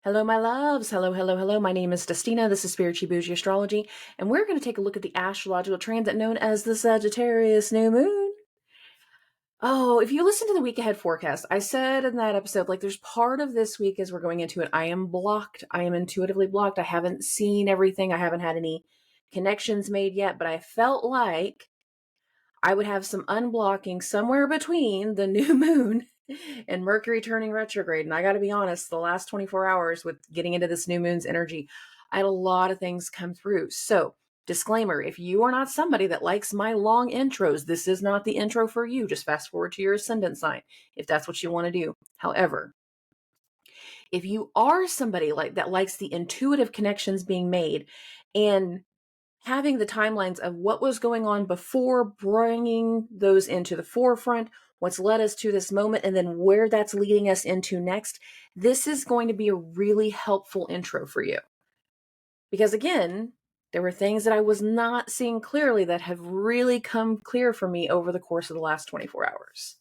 Hello, my loves. Hello, hello, hello. My name is Dustina. This is Boujee Astrology, and we're going to take a look at the astrological transit known as the Sagittarius new moon. Oh, if you listen to the week ahead forecast, I said in that episode, there's part of this week as we're going into it, I am blocked. I am intuitively blocked. I haven't seen everything. I haven't had any connections made yet, but I felt like I would have some unblocking somewhere between the new moon and Mercury turning retrograde. And I got to be honest, the last 24 hours with getting into this new moon's energy, I had a lot of things come through. So, disclaimer, if you are not somebody that likes my long intros, this is not the intro for you. Just fast forward to your ascendant sign if that's what you want to do. However, if you are somebody that likes the intuitive connections being made and having the timelines of what was going on before, bringing those into the forefront, what's led us to this moment, and then where that's leading us into next, this is going to be a really helpful intro for you. Because again, there were things that I was not seeing clearly that have really come clear for me over the course of the last 24 hours.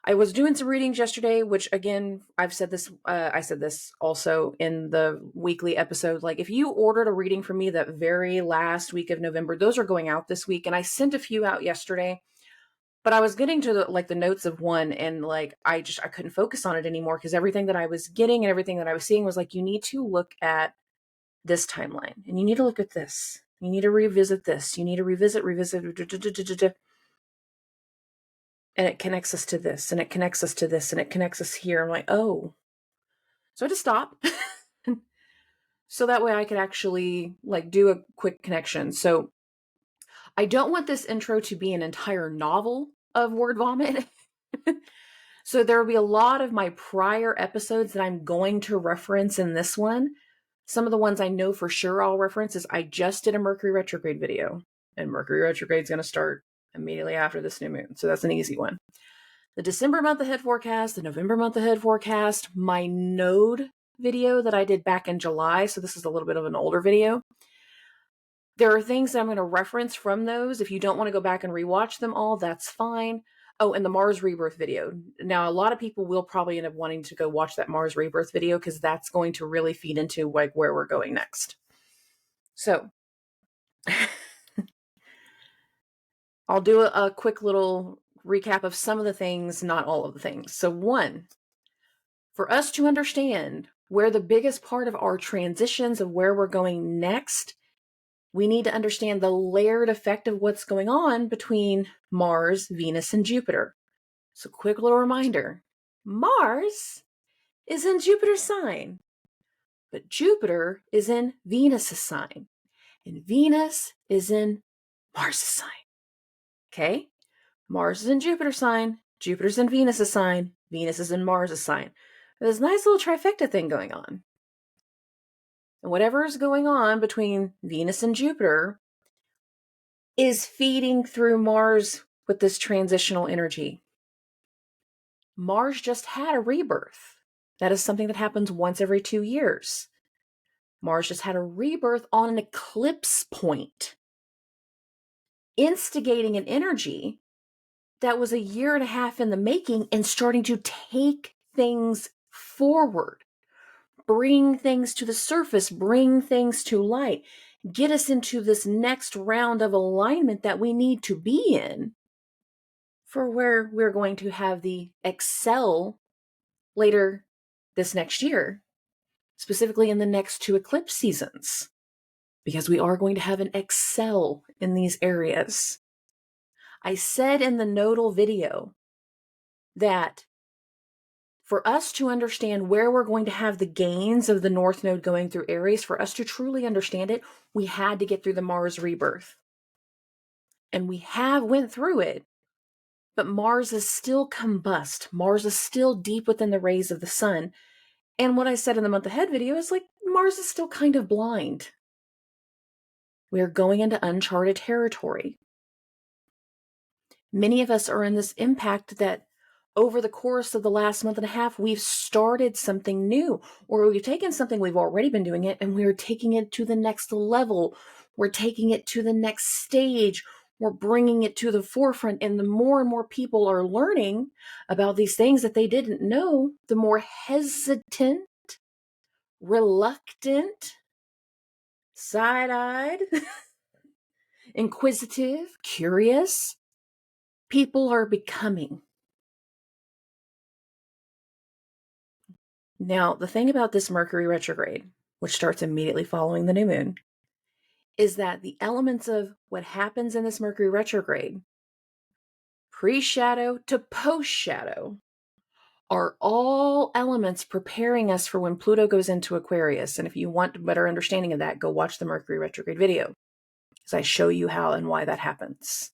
I was doing some readings yesterday, which again, I said this also in the weekly episode. If you ordered a reading from me that very last week of November, those are going out this week. And I sent a few out yesterday, but I was getting to the notes of one and I couldn't focus on it anymore because everything that I was getting and everything that I was seeing was you need to look at this timeline and you need to look at this. You need to revisit this. You need to revisit. And it connects us to this, and it connects us to this, and it connects us here. I'm like, oh. So I just stop. So that way I could actually do a quick connection. So I don't want this intro to be an entire novel of word vomit. So there will be a lot of my prior episodes that I'm going to reference in this one. Some of the ones I know for sure I'll reference is I just did a Mercury retrograde video, and Mercury retrograde is going to start immediately after this new moon. So that's an easy one. The December month ahead forecast, the November month ahead forecast, my node video that I did back in July. So this is a little bit of an older video. There are things that I'm going to reference from those. If you don't want to go back and rewatch them all, that's fine. Oh, and the Mars rebirth video. Now, a lot of people will probably end up wanting to go watch that Mars rebirth video because that's going to really feed into where we're going next. So I'll do a quick little recap of some of the things, not all of the things. So one, for us to understand where the biggest part of our transitions of where we're going next, we need to understand the layered effect of what's going on between Mars, Venus, and Jupiter. So quick little reminder, Mars is in Jupiter's sign, but Jupiter is in Venus's sign, and Venus is in Mars's sign. Okay? Mars is in Jupiter's sign, Jupiter's in Venus's sign, Venus is in Mars's sign. There's a nice little trifecta thing going on. And whatever is going on between Venus and Jupiter is feeding through Mars with this transitional energy. Mars just had a rebirth. That is something that happens once every 2 years. Mars just had a rebirth on an eclipse point, instigating an energy that was a year and a half in the making and starting to take things forward, bring things to the surface, bring things to light, get us into this next round of alignment that we need to be in for where we're going to have the excel later this next year, specifically in the next 2 eclipse seasons, because we are going to have an excel in these areas. I said in the nodal video that for us to understand where we're going to have the gains of the North Node going through Aries, for us to truly understand it, we had to get through the Mars rebirth. And we have went through it, but Mars is still combust. Mars is still deep within the rays of the sun. And what I said in the month ahead video is Mars is still kind of blind. We're going into uncharted territory. Many of us are in this impact that over the course of the last month and a half, we've started something new, or we've taken something we've already been doing it and we're taking it to the next level. We're taking it to the next stage. We're bringing it to the forefront. And the more and more people are learning about these things that they didn't know, the more hesitant reluctant, side-eyed, inquisitive, curious people are becoming. Now, the thing about this Mercury retrograde, which starts immediately following the new moon, is that the elements of what happens in this Mercury retrograde, pre-shadow to post-shadow, are all elements preparing us for when Pluto goes into Aquarius. And if you want a better understanding of that, go watch the Mercury retrograde video, because I show you how and why that happens.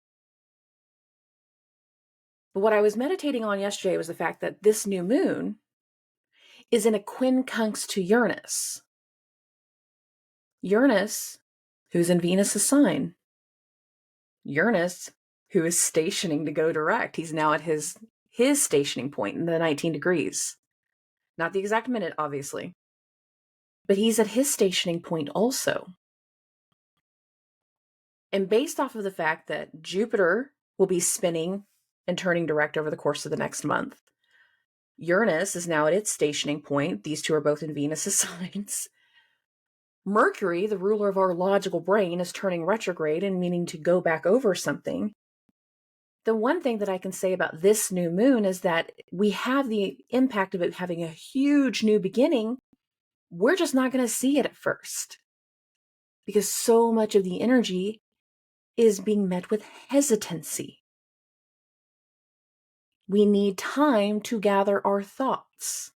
But what I was meditating on yesterday was the fact that this new moon is in a quincunx to Uranus. Uranus, who's in Venus's sign. Uranus, who is stationing to go direct. He's now at his stationing point in the 19 degrees. Not the exact minute, obviously. But he's at his stationing point also. And based off of the fact that Jupiter will be spinning and turning direct over the course of the next month, Uranus is now at its stationing point. These two are both in Venus's signs. Mercury, the ruler of our logical brain, is turning retrograde and meaning to go back over something. The one thing that I can say about this new moon is that we have the impact of it having a huge new beginning. We're just not going to see it at first, because so much of the energy is being met with hesitancy. We need time to gather our thoughts.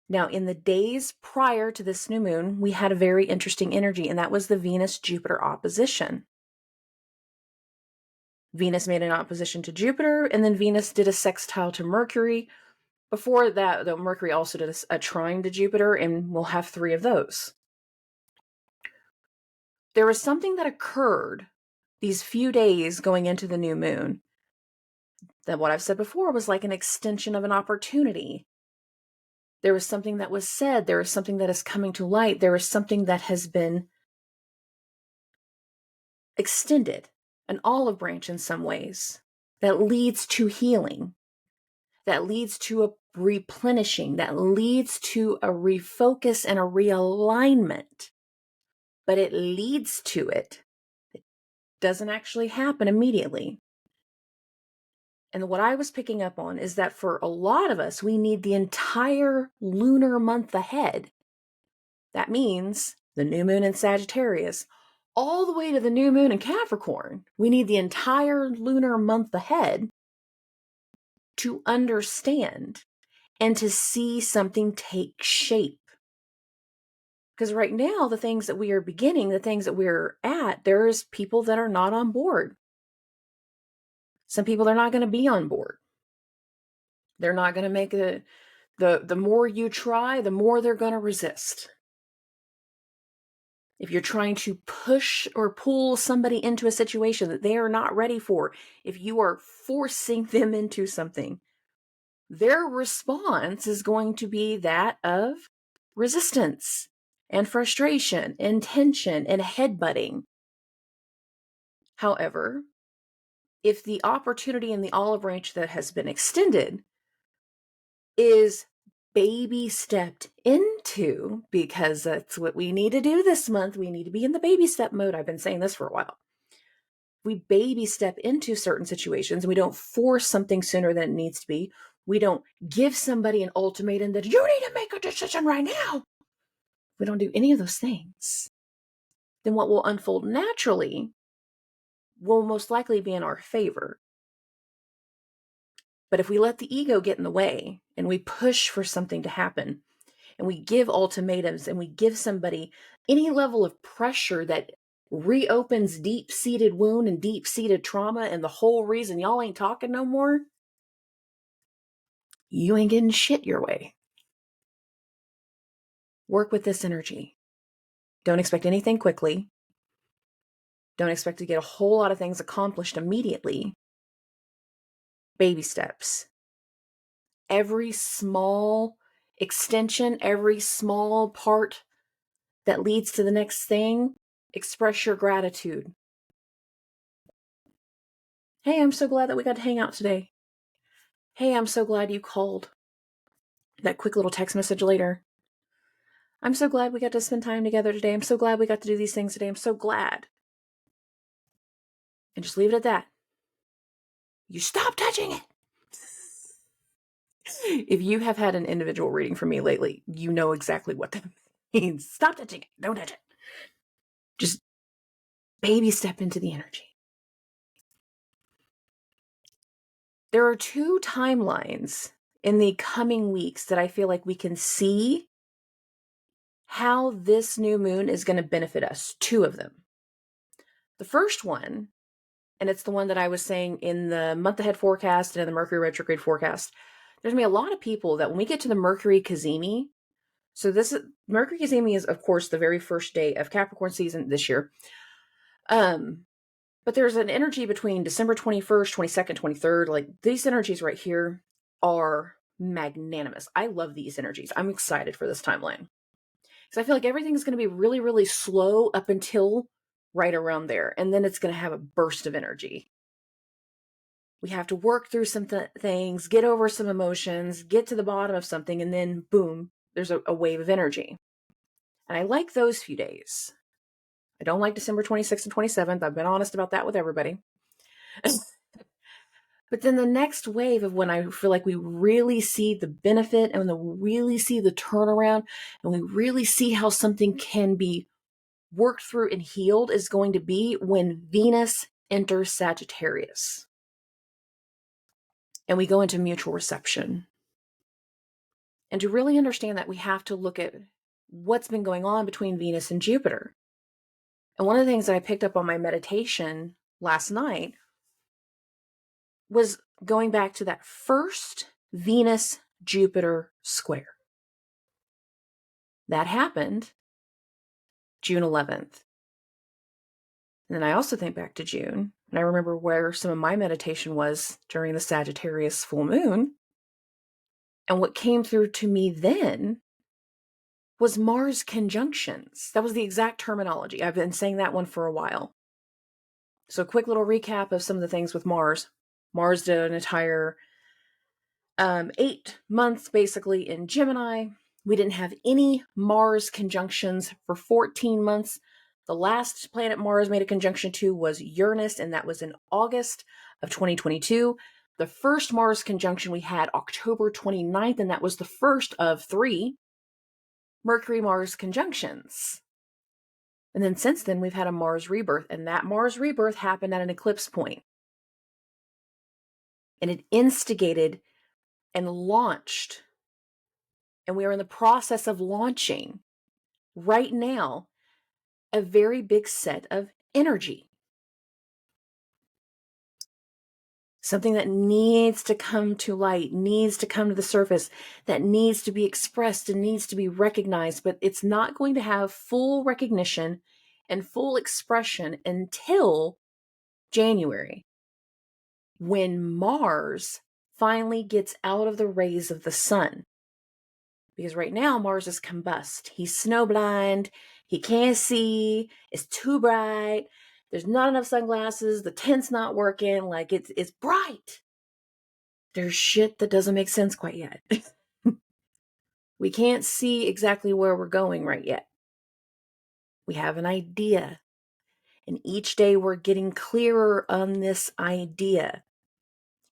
Now, in the days prior to this new moon, we had a very interesting energy, and that was the Venus-Jupiter opposition. Venus made an opposition to Jupiter, and then Venus did a sextile to Mercury. Before that, though, Mercury also did a trine to Jupiter, and we'll have 3 of those. There was something that occurred these few days going into the new moon that, what I've said before, was like an extension of an opportunity. There was something that was said. There is something that is coming to light. There is something that has been extended, an olive branch in some ways, that leads to healing, that leads to a replenishing, that leads to a refocus and a realignment. But it leads to it. It doesn't actually happen immediately. And what I was picking up on is that for a lot of us, we need the entire lunar month ahead. That means the new moon in Sagittarius, all the way to the new moon in Capricorn. We need the entire lunar month ahead to understand and to see something take shape. Because right now, the things that we are beginning, the things that we're at, there's people that are not on board. Some people are not going to be on board. They're not going to make the more you try, the more they're going to resist. If you're trying to push or pull somebody into a situation that they are not ready for, if you are forcing them into something, their response is going to be that of resistance and frustration and tension and headbutting. However, if the opportunity in the olive branch that has been extended is baby stepped into, because that's what we need to do this month, we need to be in the baby step mode. I've been saying this for a while. We baby step into certain situations and we don't force something sooner than it needs to be. We don't give somebody an ultimatum that you need to make a decision right now. We don't do any of those things. Then what will unfold naturally will most likely be in our favor. But if we let the ego get in the way and we push for something to happen and we give ultimatums and we give somebody any level of pressure that reopens deep-seated wound and deep-seated trauma and the whole reason y'all ain't talking no more, you ain't getting shit your way. Work with this energy. Don't expect anything quickly. Don't expect to get a whole lot of things accomplished immediately. Baby steps. Every small extension, every small part that leads to the next thing, express your gratitude. Hey, I'm so glad that we got to hang out today. Hey, I'm so glad you called. That quick little text message later. I'm so glad we got to spend time together today. I'm so glad we got to do these things today. I'm so glad. And just leave it at that. You stop touching it. If you have had an individual reading from me lately, you know exactly what that means. Stop touching it. Don't touch it. Just baby step into the energy. There are 2 timelines in the coming weeks that I feel like we can see how this new moon is going to benefit us. 2 of them. The first one, and it's the one that I was saying in the month ahead forecast and in the Mercury retrograde forecast, there's going to be a lot of people that when we get to the Mercury Cazimi, so Mercury Cazimi is, of course, the very first day of Capricorn season this year. But there's an energy between December 21st, 22nd, 23rd. Like, these energies right here are magnanimous. I love these energies. I'm excited for this timeline. Because I feel like everything's going to be really, really slow up until right around there. And then it's going to have a burst of energy. We have to work through some things, get over some emotions, get to the bottom of something, and then boom, there's a wave of energy. And I like those few days. I don't like December 26th and 27th. I've been honest about that with everybody. But then the next wave of when I feel like we really see the benefit and when we really see the turnaround and we really see how something can be worked through and healed is going to be when Venus enters Sagittarius. And we go into mutual reception. And to really understand that, we have to look at what's been going on between Venus and Jupiter. And one of the things that I picked up on my meditation last night was going back to that first Venus-Jupiter square. That happened June 11th. And then I also think back to June, and I remember where some of my meditation was during the Sagittarius full moon. And what came through to me then was Mars conjunctions. That was the exact terminology. I've been saying that one for a while. So a quick little recap of some of the things with Mars. Mars did an entire 8 months basically in Gemini. We didn't have any Mars conjunctions for 14 months. The last planet Mars made a conjunction to was Uranus, and that was in August of 2022. The first Mars conjunction we had October 29th, and that was the first of 3 Mercury-Mars conjunctions. And then since then, we've had a Mars rebirth, and that Mars rebirth happened at an eclipse point. And it instigated and launched, and we are in the process of launching right now a very big set of energy. Something that needs to come to light, needs to come to the surface, that needs to be expressed and needs to be recognized, but it's not going to have full recognition and full expression until January, when Mars finally gets out of the rays of the sun. Because right now, Mars is combust. He's snowblind. He can't see. It's too bright. There's not enough sunglasses. The tint's not working. Like, it's bright. There's shit that doesn't make sense quite yet. We can't see exactly where we're going right yet. We have an idea. And each day we're getting clearer on this idea.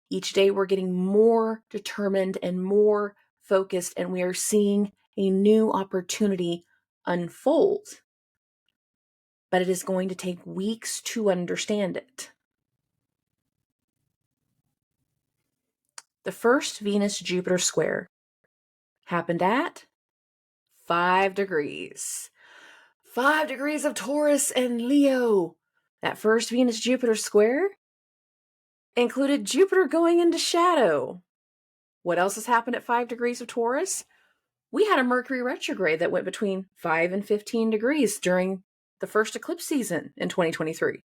Each day we're getting more determined and more focused, and we are seeing a new opportunity unfold. But it is going to take weeks to understand it. The first Venus-Jupiter square happened at 5 degrees. 5 degrees of Taurus and Leo. That first Venus-Jupiter square included Jupiter going into shadow. What else has happened at 5 degrees of Taurus? We had a Mercury retrograde that went between 5 and 15 degrees during the first eclipse season in 2023.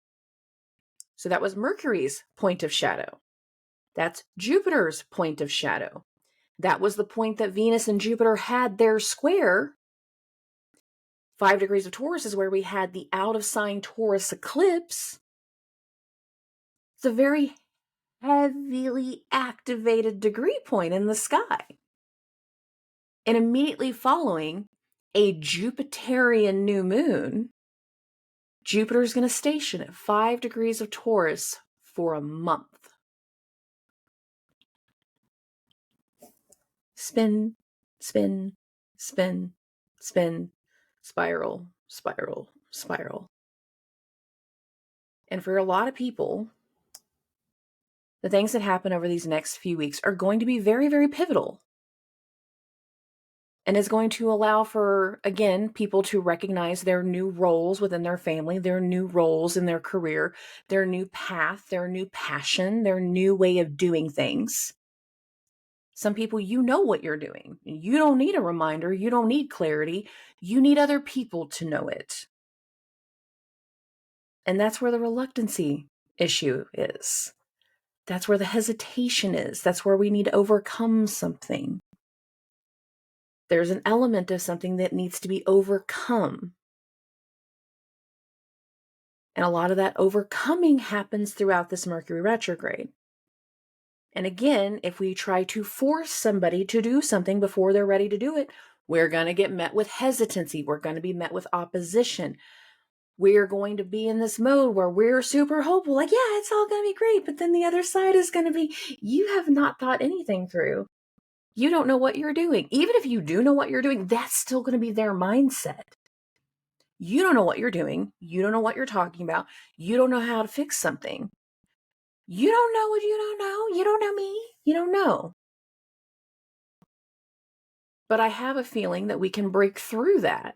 So that was Mercury's point of shadow. That's Jupiter's point of shadow. That was the point that Venus and Jupiter had their square. 5 degrees of Taurus is where we had the out of sign Taurus eclipse. It's a very heavily activated degree point in the sky. And immediately following, a Jupiterian new moon, Jupiter is going to station at 5 degrees of Taurus for a month. Spin, spin, spin, spin, spiral, spiral, spiral. And for a lot of people, the things that happen over these next few weeks are going to be very, very pivotal. And is going to allow for, again, people to recognize their new roles within their family, their new roles in their career, their new path, their new passion, their new way of doing things. Some people, you know what you're doing. You don't need a reminder. You don't need clarity. You need other people to know it. And that's where the reluctancy issue is. That's where the hesitation is. That's where we need to overcome something. There's an element of something that needs to be overcome. And a lot of that overcoming happens throughout this Mercury retrograde. And again, if we try to force somebody to do something before they're ready to do it, we're going to get met with hesitancy. We're going to be met with opposition. We're going to be in this mode where we're super hopeful, like, yeah, it's all going to be great. But then the other side is going to be, you have not thought anything through. You don't know what you're doing. Even if you do know what you're doing, that's still going to be their mindset. You don't know what you're doing. You don't know what you're talking about. You don't know how to fix something. You don't know what you don't know. You don't know me. You don't know. But I have a feeling that we can break through that,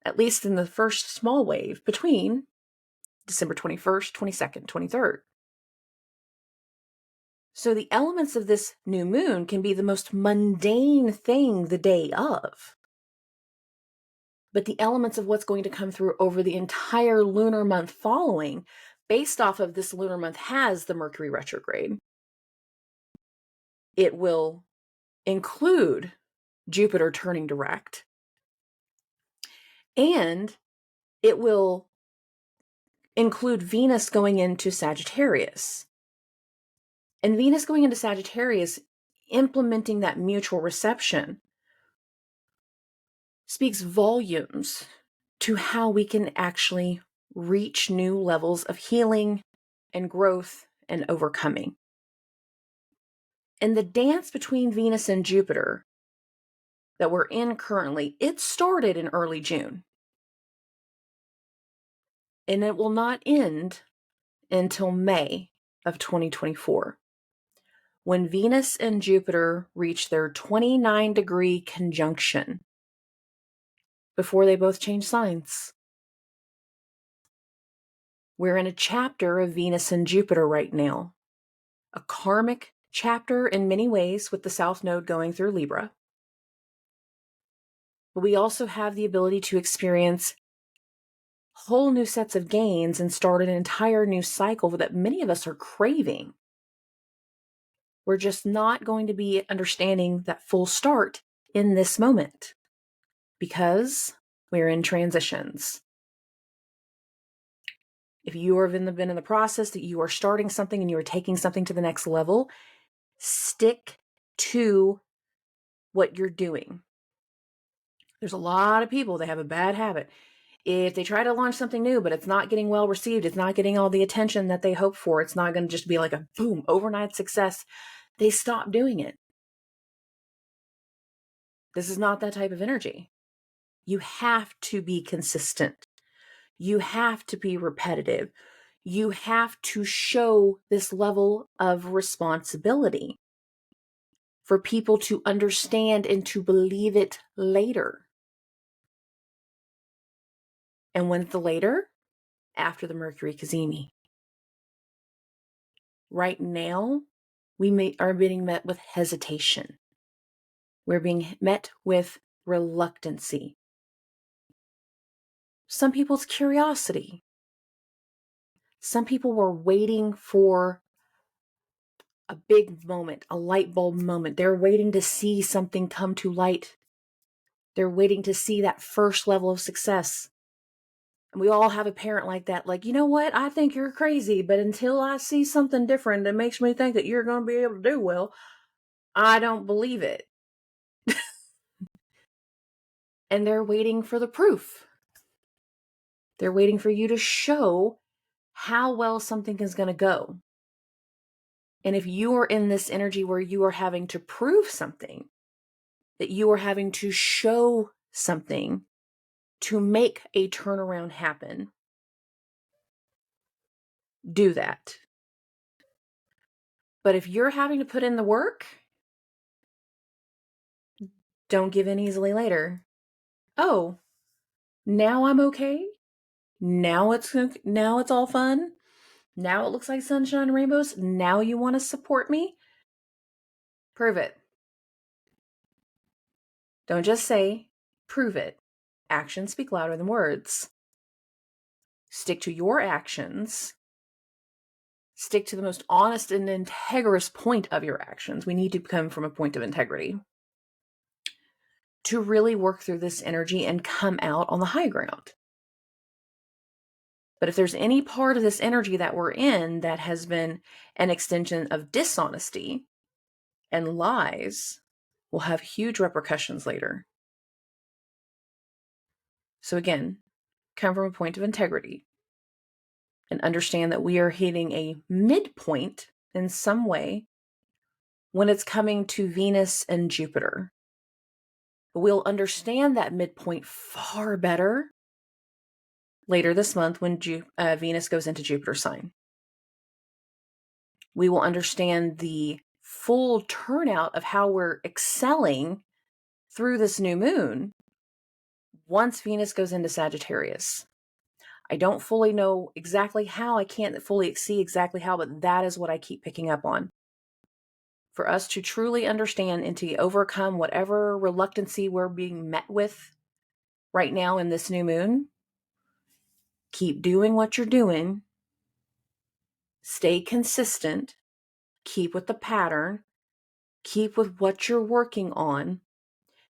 at least in the first small wave between December 21st, 22nd, 23rd. So the elements of this new moon can be the most mundane thing the day of. But the elements of what's going to come through over the entire lunar month following, based off of this lunar month has the Mercury retrograde, it will include Jupiter turning direct, and it will include Venus going into Sagittarius. And Venus going into Sagittarius, implementing that mutual reception, speaks volumes to how we can actually reach new levels of healing and growth and overcoming. And the dance between Venus and Jupiter that we're in currently, it started in early June. And it will not end until May of 2024, when Venus and Jupiter reach their 29-degree conjunction before they both change signs. We're in a chapter of Venus and Jupiter right now, a karmic chapter in many ways with the South Node going through Libra. But we also have the ability to experience whole new sets of gains and start an entire new cycle that many of us are craving. We're just not going to be understanding that full start in this moment because we're in transitions. If you have been in the process that you are starting something and you are taking something to the next level, stick to what you're doing. There's a lot of people that have a bad habit. If they try to launch something new, but it's not getting well received, it's not getting all the attention that they hope for, it's not going to just be like a boom, overnight success, they stop doing it. This is not that type of energy. You have to be consistent. You have to be repetitive. You have to show this level of responsibility for people to understand and to believe it later. And when's the later? After the Mercury Cazimi. Right now, we are being met with hesitation. We're being met with reluctancy. Some people's curiosity. Some people were waiting for a big moment, a light bulb moment. They're waiting to see something come to light. They're waiting to see that first level of success. And we all have a parent like that. Like, you know what? I think you're crazy, but until I see something different that makes me think that you're going to be able to do well, I don't believe it. and they're waiting for the proof. They're waiting for you to show how well something is going to go. And if you are in this energy where you are having to prove something, that you are having to show something to make a turnaround happen, do that. But if you're having to put in the work, don't give in easily later. Oh, now I'm okay. Now it's all fun. Now it looks like sunshine and rainbows. Now you want to support me? Prove it. Don't just say, prove it. Actions speak louder than words. Stick to your actions. Stick to the most honest and integrous point of your actions. We need to come from a point of integrity to really work through this energy and come out on the high ground. But if there's any part of this energy that we're in that has been an extension of dishonesty and lies, will have huge repercussions later. So again, come from a point of integrity and understand that we are hitting a midpoint in some way when it's coming to Venus and Jupiter. We'll understand that midpoint far better later this month when Venus goes into Jupiter's sign. We will understand the full turnout of how we're excelling through this new moon once Venus goes into Sagittarius. I don't fully know exactly how. I can't fully see exactly how, but that is what I keep picking up on. For us to truly understand and to overcome whatever reluctancy we're being met with right now in this new moon, keep doing what you're doing. Stay consistent. Keep with the pattern. Keep with what you're working on.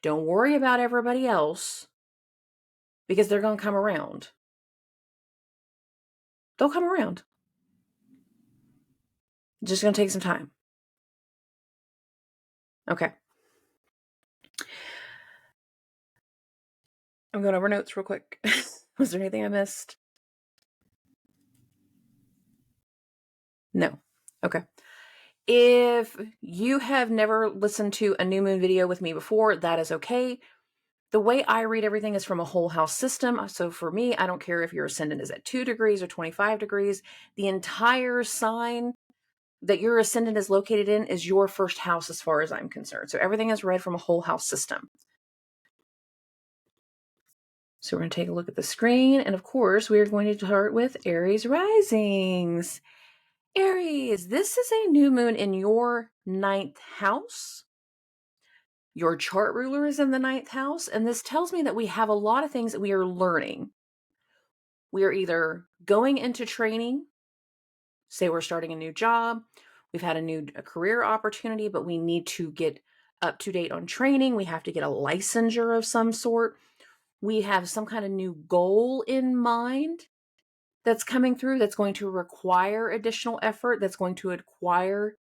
Don't worry about everybody else because they're going to come around. They'll come around. It's just going to take some time. Okay. I'm going over notes real quick. Was there anything I missed? No. Okay. If you have never listened to a new moon video with me before, that is okay. The way I read everything is from a whole house system. So for me, I don't care if your ascendant is at 2 degrees or 25 degrees. The entire sign that your ascendant is located in is your first house as far as I'm concerned. So everything is read from a whole house system. So we're going to take a look at the screen. And of course, we are going to start with Aries risings. Aries, this is a new moon in your 9th house. Your chart ruler is in the 9th house. And this tells me that we have a lot of things that we are learning. We are either going into training, say we're starting a new job, we've had a career opportunity, but we need to get up to date on training. We have to get a licensure of some sort. We have some kind of new goal in mind that's coming through that's going to require additional effort, that's going to acquire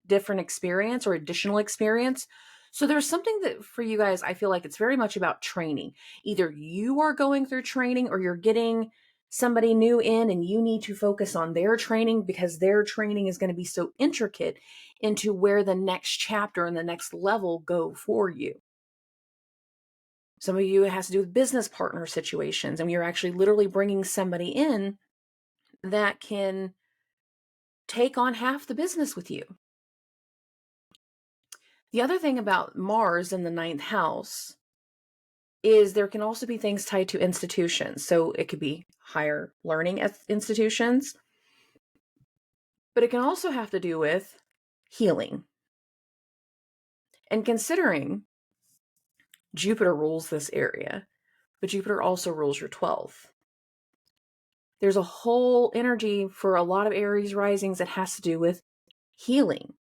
different experience or additional experience. So there's something that for you guys, I feel like it's very much about training. Either you are going through training or you're getting somebody new in and you need to focus on their training because their training is going to be so intricate into where the next chapter and the next level go for you. Some of you, it has to do with business partner situations, and you're actually literally bringing somebody in that can take on half the business with you. The other thing about Mars in the 9th house is there can also be things tied to institutions. So it could be higher learning institutions, but it can also have to do with healing. And considering Jupiter rules this area, but Jupiter also rules your 12th. There's a whole energy for a lot of Aries risings that has to do with healing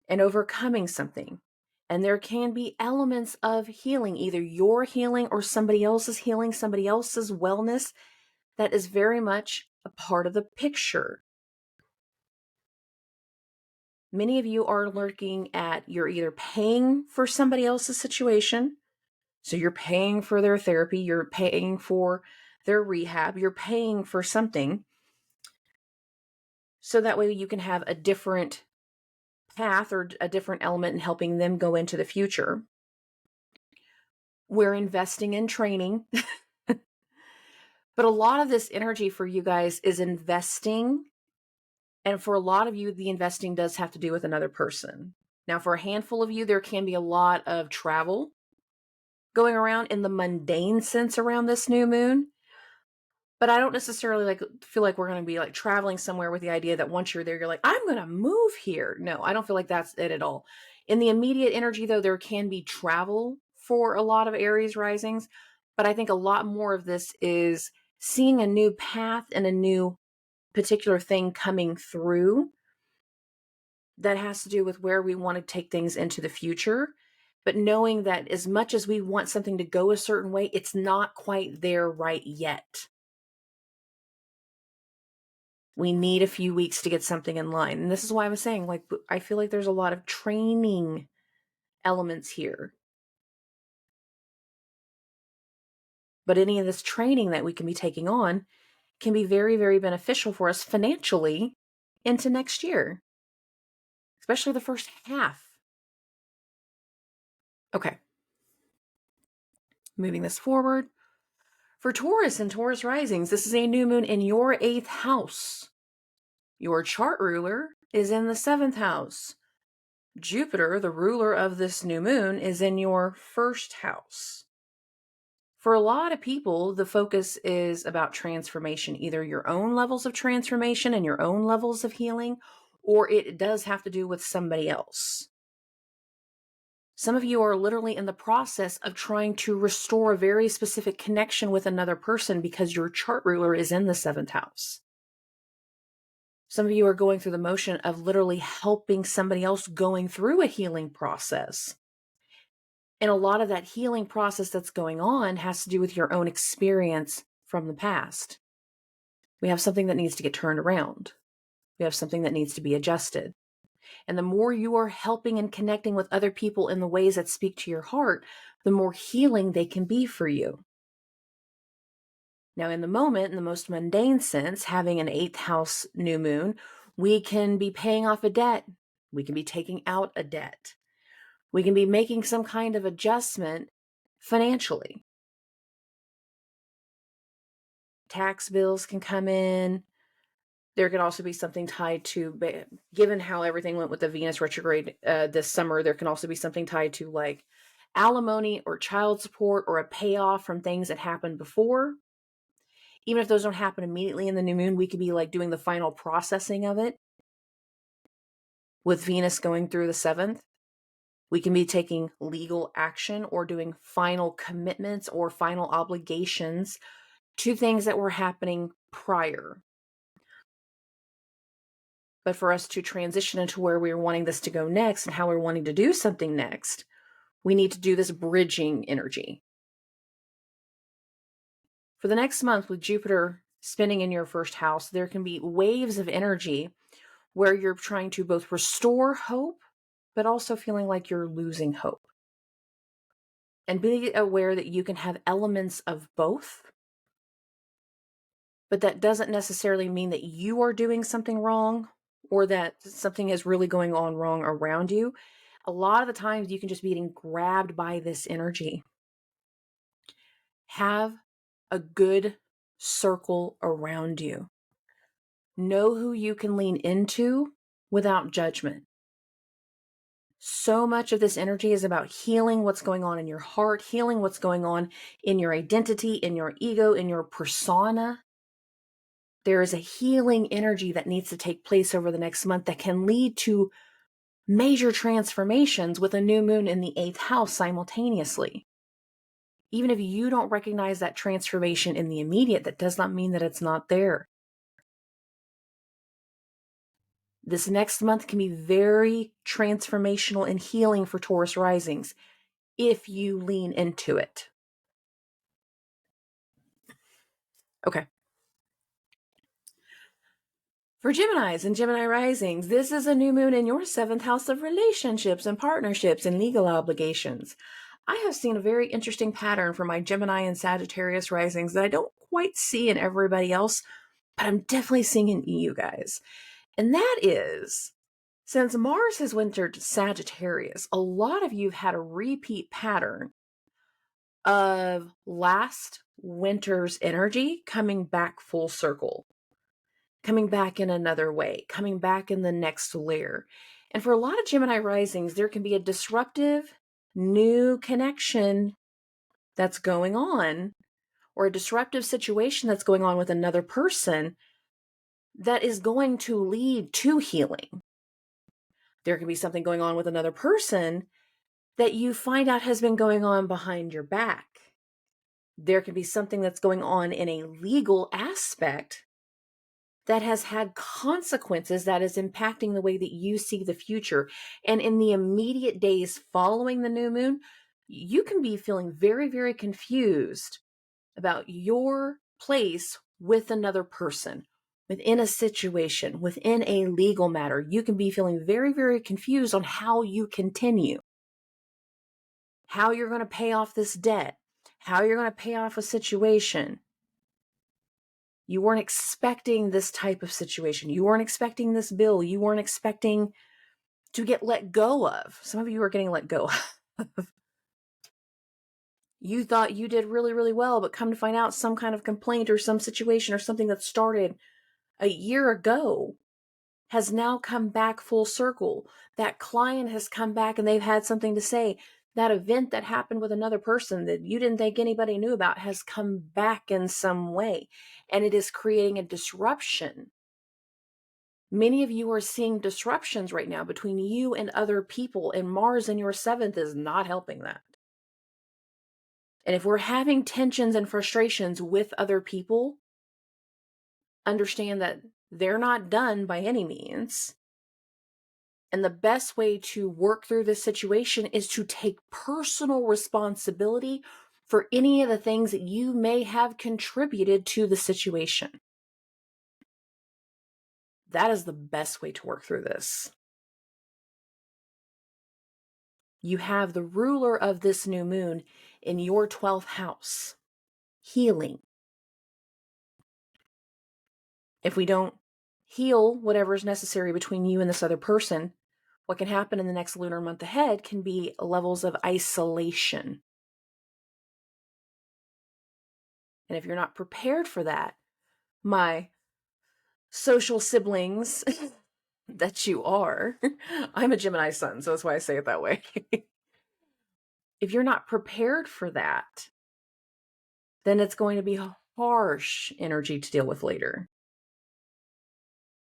and overcoming something. And there can be elements of healing, either your healing or somebody else's healing, somebody else's wellness, that is very much a part of the picture. Many of you are looking at, you're either paying for somebody else's situation, So you're paying for their therapy, you're paying for their rehab, you're paying for something. So that way you can have a different path or a different element in helping them go into the future. We're investing in training. But a lot of this energy for you guys is investing. And for a lot of you, the investing does have to do with another person. Now, for a handful of you, there can be a lot of travel going around in the mundane sense around this new moon. But I don't necessarily feel like we're going to be like traveling somewhere with the idea that once you're there, you're like, I'm going to move here. No, I don't feel like that's it at all. In the immediate energy, though, there can be travel for a lot of Aries risings. But I think a lot more of this is seeing a new path and a new particular thing coming through that has to do with where we want to take things into the future. But knowing that as much as we want something to go a certain way, it's not quite there right yet. We need a few weeks to get something in line. And this is why I was saying, like, I feel like there's a lot of training elements here. But any of this training that we can be taking on can be very, very beneficial for us financially into next year, especially the first half. Okay. Moving this forward. For Taurus and Taurus risings, this is a new moon in your 8th house. Your chart ruler is in the 7th house. Jupiter, the ruler of this new moon, is in your 1st house. For a lot of people, the focus is about transformation, either your own levels of transformation and your own levels of healing, or it does have to do with somebody else. Some of you are literally in the process of trying to restore a very specific connection with another person because your chart ruler is in the 7th house. Some of you are going through the motion of literally helping somebody else going through a healing process. And a lot of that healing process that's going on has to do with your own experience from the past. We have something that needs to get turned around. We have something that needs to be adjusted. And the more you are helping and connecting with other people in the ways that speak to your heart, the more healing they can be for you. Now, in the moment, in the most mundane sense, having an 8th house new moon, we can be paying off a debt. We can be taking out a debt. We can be making some kind of adjustment financially. Tax bills can come in. There could also be something tied to, given how everything went with the Venus retrograde this summer, there can also be something tied to like alimony or child support or a payoff from things that happened before. Even if those don't happen immediately in the new moon, we could be like doing the final processing of it. With Venus going through the 7th, we can be taking legal action or doing final commitments or final obligations to things that were happening prior. But for us to transition into where we're wanting this to go next and how we're wanting to do something next, we need to do this bridging energy. For the next month, with Jupiter spinning in your 1st house, there can be waves of energy where you're trying to both restore hope, but also feeling like you're losing hope. And be aware that you can have elements of both, but that doesn't necessarily mean that you are doing something wrong or that something is really going on wrong around you. A lot of the times you can just be getting grabbed by this energy. Have a good circle around you. Know who you can lean into without judgment. So much of this energy is about healing what's going on in your heart, healing what's going on in your identity, in your ego, in your persona. There is a healing energy that needs to take place over the next month that can lead to major transformations with a new moon in the 8th house simultaneously. Even if you don't recognize that transformation in the immediate, that does not mean that it's not there. This next month can be very transformational and healing for Taurus risings if you lean into it. Okay. For Geminis and Gemini risings, this is a new moon in your 7th house of relationships and partnerships and legal obligations. I have seen a very interesting pattern for my Gemini and Sagittarius risings that I don't quite see in everybody else, but I'm definitely seeing in you guys. And that is, since Mars has entered Sagittarius, a lot of you have had a repeat pattern of last winter's energy coming back full circle, coming back in another way, coming back in the next layer. And for a lot of Gemini risings, there can be a disruptive new connection that's going on, or a disruptive situation that's going on with another person that is going to lead to healing. There can be something going on with another person that you find out has been going on behind your back. There can be something that's going on in a legal aspect that has had consequences that is impacting the way that you see the future. And in the immediate days following the new moon, you can be feeling very, very confused about your place with another person, within a situation, within a legal matter. You can be feeling very, very confused on how you continue, how you're going to pay off this debt, how you're going to pay off a situation. You weren't expecting this type of situation. You weren't expecting this bill. You weren't expecting to get let go of. Some of you are getting let go of. You thought you did really, really well, but come to find out some kind of complaint or some situation or something that started a year ago has now come back full circle. That client has come back and they've had something to say. That event that happened with another person that you didn't think anybody knew about has come back in some way, and it is creating a disruption. Many of you are seeing disruptions right now between you and other people, and Mars in your 7th is not helping that. And if we're having tensions and frustrations with other people, understand that they're not done by any means. And the best way to work through this situation is to take personal responsibility for any of the things that you may have contributed to the situation. That is the best way to work through this. You have the ruler of this new moon in your 12th house, healing. If we don't heal whatever is necessary between you and this other person, what can happen in the next lunar month ahead can be levels of isolation. And if you're not prepared for that, my social siblings that you are, I'm a Gemini sun, so that's why I say it that way. If you're not prepared for that, then it's going to be a harsh energy to deal with later.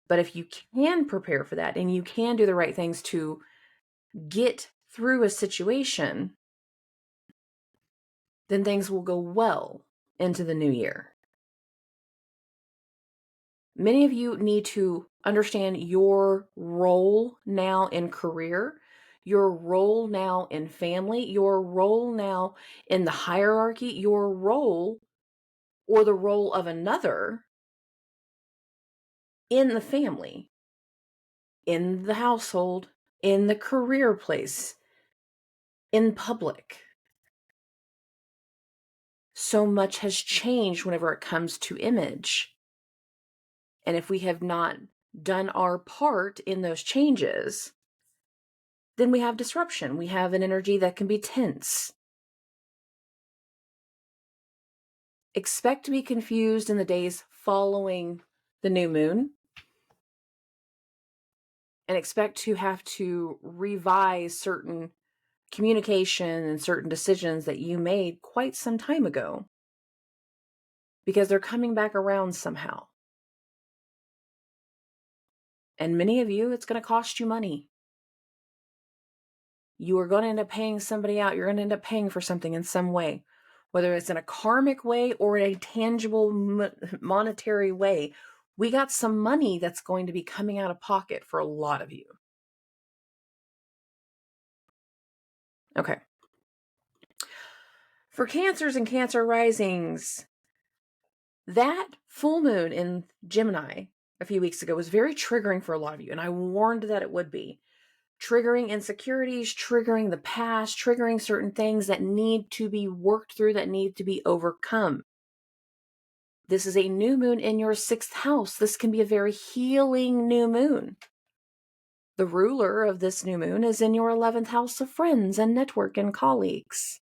But if you can prepare for that and you can do the right things to get through a situation, then things will go well into the new year. Many of you need to understand your role now in career, your role now in family, your role now in the hierarchy, your role or the role of another in the family, in the household, in the career place, in public. So much has changed whenever it comes to image. And if we have not done our part in those changes, then we have disruption. We have an energy that can be tense. Expect to be confused in the days following the new moon, and expect to have to revise certain communication and certain decisions that you made quite some time ago, because they're coming back around somehow. And many of you, it's going to cost you money. You are going to end up paying somebody out. You're going to end up paying for something in some way, whether it's in a karmic way or a tangible monetary way. We got some money that's going to be coming out of pocket for a lot of you. Okay. For Cancers and Cancer risings, that full moon in Gemini a few weeks ago was very triggering for a lot of you, and I warned that it would be. triggering insecurities, triggering the past, triggering certain things that need to be worked through, that need to be overcome. This is a new moon in your 6th house. This can be a very healing new moon. The ruler of this new moon is in your 11th house of friends and network and colleagues.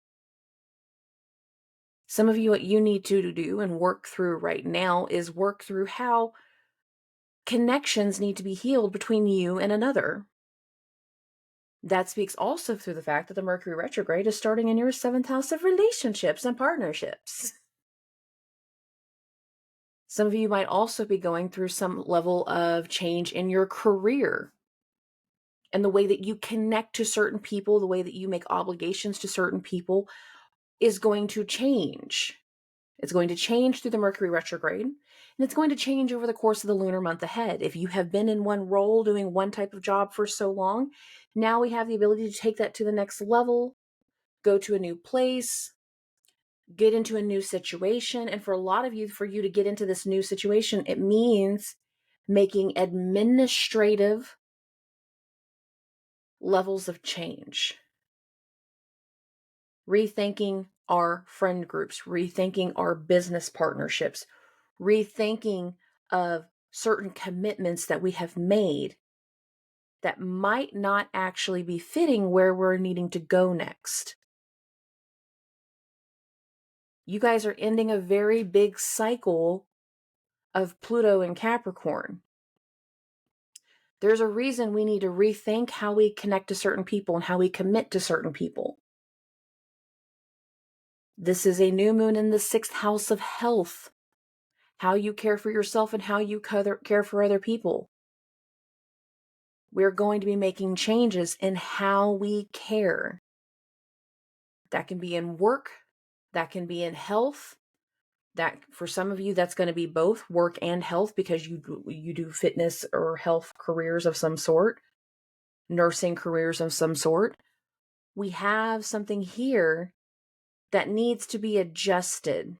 Some of you, what you need to do and work through right now is work through how connections need to be healed between you and another. That speaks also through the fact that the Mercury retrograde is starting in your 7th house of relationships and partnerships. Some of you might also be going through some level of change in your career and the way that you connect to certain people, the way that you make obligations to certain people is going to change. It's going to change through the Mercury retrograde, and it's going to change over the course of the lunar month ahead. If you have been in one role doing one type of job for so long, now we have the ability to take that to the next level, go to a new place, get into a new situation. And for a lot of you, for you to get into this new situation, it means making administrative levels of change. Rethinking our friend groups, rethinking our business partnerships, rethinking of certain commitments that we have made that might not actually be fitting where we're needing to go next. You guys are ending a very big cycle of Pluto and Capricorn. There's a reason we need to rethink how we connect to certain people and how we commit to certain people. This is a new moon in the 6th house of health. How you care for yourself and how you care for other people. We're going to be making changes in how we care. That can be in work, that can be in health. That for some of you, that's going to be both work and health because you do fitness or health careers of some sort, nursing careers of some sort. We have something here that needs to be adjusted,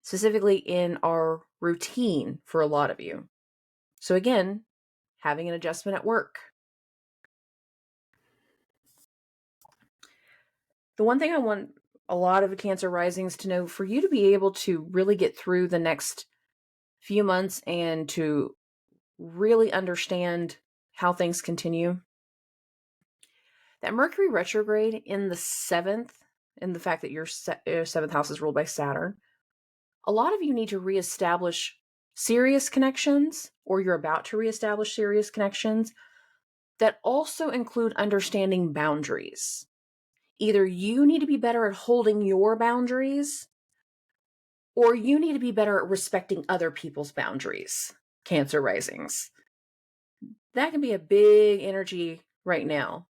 specifically in our routine for a lot of you. So again, having an adjustment at work. The one thing I want a lot of Cancer risings to know, for you to be able to really get through the next few months and to really understand how things continue, that Mercury retrograde in the 7th, and the fact that your 7th house is ruled by Saturn, a lot of you need to reestablish serious connections, or you're about to reestablish serious connections that also include understanding boundaries. Either you need to be better at holding your boundaries, or you need to be better at respecting other people's boundaries, Cancer risings. That can be a big energy right now.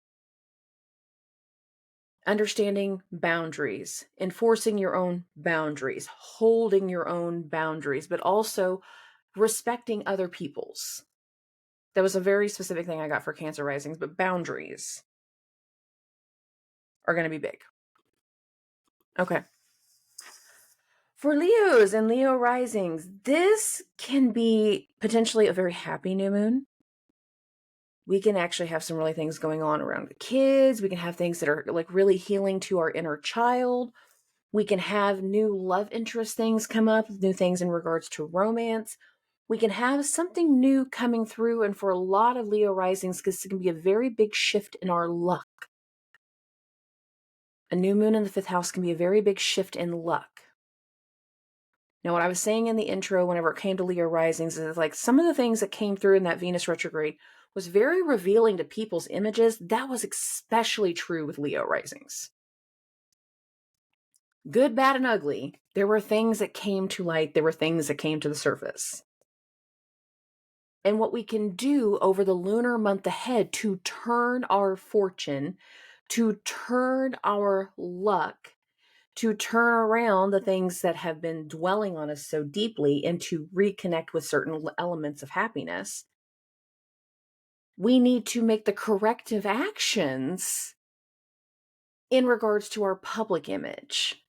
Understanding boundaries, enforcing your own boundaries, holding your own boundaries, but also respecting other people's. That was a very specific thing I got for Cancer risings, but boundaries are going to be big. Okay. For Leos and Leo risings, this can be potentially a very happy new moon. We can actually have some really things going on around the kids. We can have things that are like really healing to our inner child. We can have new love interest things come up, new things in regards to romance. We can have something new coming through. And for a lot of Leo risings, this can be a very big shift in our luck. A new moon in the 5th house can be a very big shift in luck. Now, what I was saying in the intro, whenever it came to Leo risings, is like some of the things that came through in that Venus retrograde was very revealing to people's images. That was especially true with Leo risings. Good, bad, and ugly. There were things that came to light. There were things that came to the surface. And what we can do over the lunar month ahead to turn our fortune, to turn our luck, to turn around the things that have been dwelling on us so deeply and to reconnect with certain elements of happiness, we need to make the corrective actions in regards to our public image.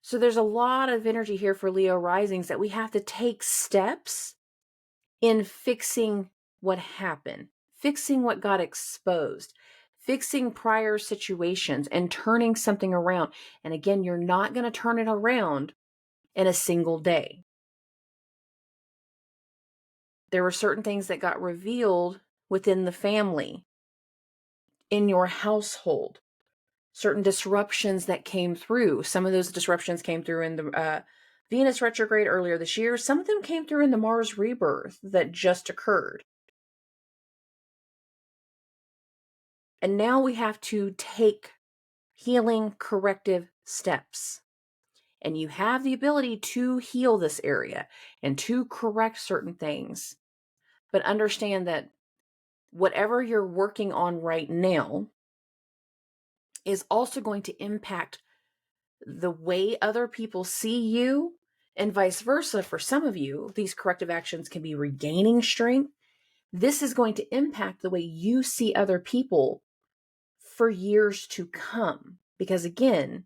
So there's a lot of energy here for Leo risings that we have to take steps in fixing what happened, fixing what got exposed, fixing prior situations and turning something around. And again, you're not going to turn it around in a single day. There were certain things that got revealed within the family, in your household, certain disruptions that came through. Some of those disruptions came through in the Venus retrograde earlier this year. Some of them came through in the Mars rebirth that just occurred. And now we have to take healing corrective steps. And you have the ability to heal this area and to correct certain things. But understand that whatever you're working on right now is also going to impact the way other people see you, and vice versa. For some of you, these corrective actions can be regaining strength. This is going to impact the way you see other people for years to come. Because again,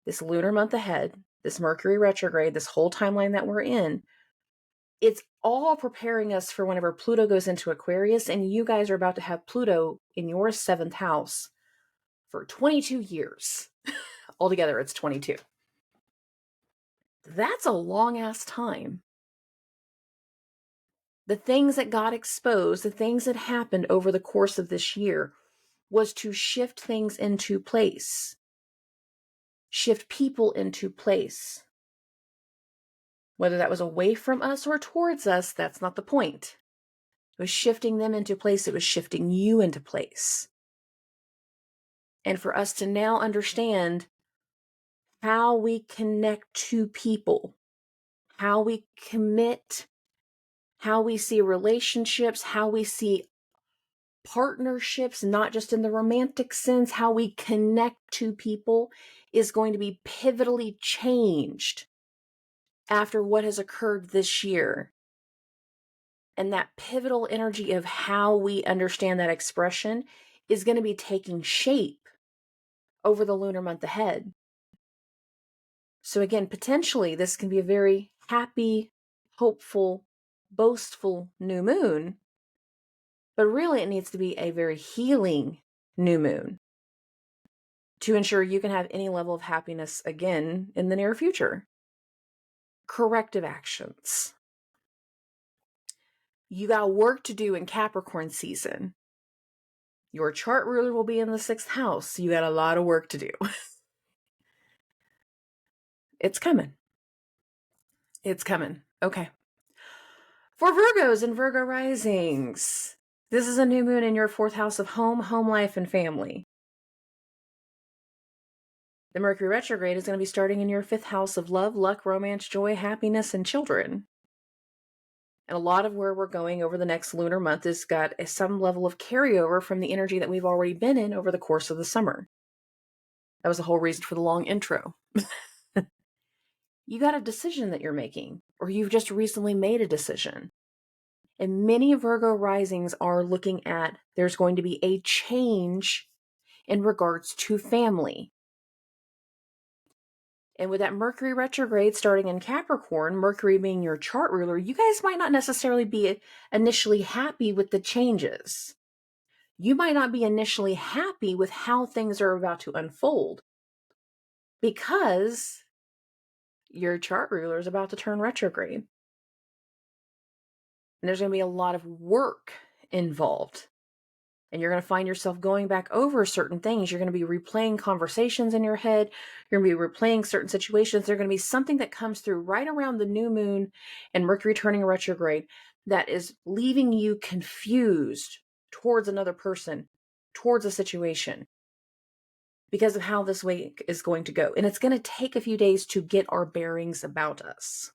this lunar month ahead, this Mercury retrograde, this whole timeline that we're in, it's all preparing us for whenever Pluto goes into Aquarius, and you guys are about to have Pluto in your 7th house for 22 years. Altogether, it's 22. That's a long ass time. The things that got exposed, the things that happened over the course of this year, was to shift things into place, shift people into place. Whether that was away from us or towards us, that's not the point. It was shifting them into place. It was shifting you into place. And for us to now understand how we connect to people, how we commit, how we see relationships, how we see partnerships, not just in the romantic sense, how we connect to people is going to be pivotally changed after what has occurred this year. And that pivotal energy of how we understand that expression is going to be taking shape over the lunar month ahead. So again, potentially this can be a very happy, hopeful, boastful new moon, but really it needs to be a very healing new moon to ensure you can have any level of happiness again in the near future. Corrective actions. You got work to do in Capricorn season. Your chart ruler will be in the 6th house. So you got a lot of work to do. It's coming. It's coming. Okay. For Virgos and Virgo risings, this is a new moon in your 4th house of home life, and family. The Mercury retrograde is going to be starting in your 5th house of love, luck, romance, joy, happiness, and children. And a lot of where we're going over the next lunar month has got some level of carryover from the energy that we've already been in over the course of the summer. That was the whole reason for the long intro. You got a decision that you're making, or you've just recently made a decision. And many Virgo risings are looking at there's going to be a change in regards to family. And with that Mercury retrograde starting in Capricorn, Mercury being your chart ruler, you guys might not necessarily be initially happy with the changes. You might not be initially happy with how things are about to unfold because your chart ruler is about to turn retrograde. And there's going to be a lot of work involved. And you're going to find yourself going back over certain things. You're going to be replaying conversations in your head. You're going to be replaying certain situations. There's going to be something that comes through right around the new moon and Mercury turning retrograde that is leaving you confused towards another person, towards a situation, because of how this week is going to go. And it's going to take a few days to get our bearings about us.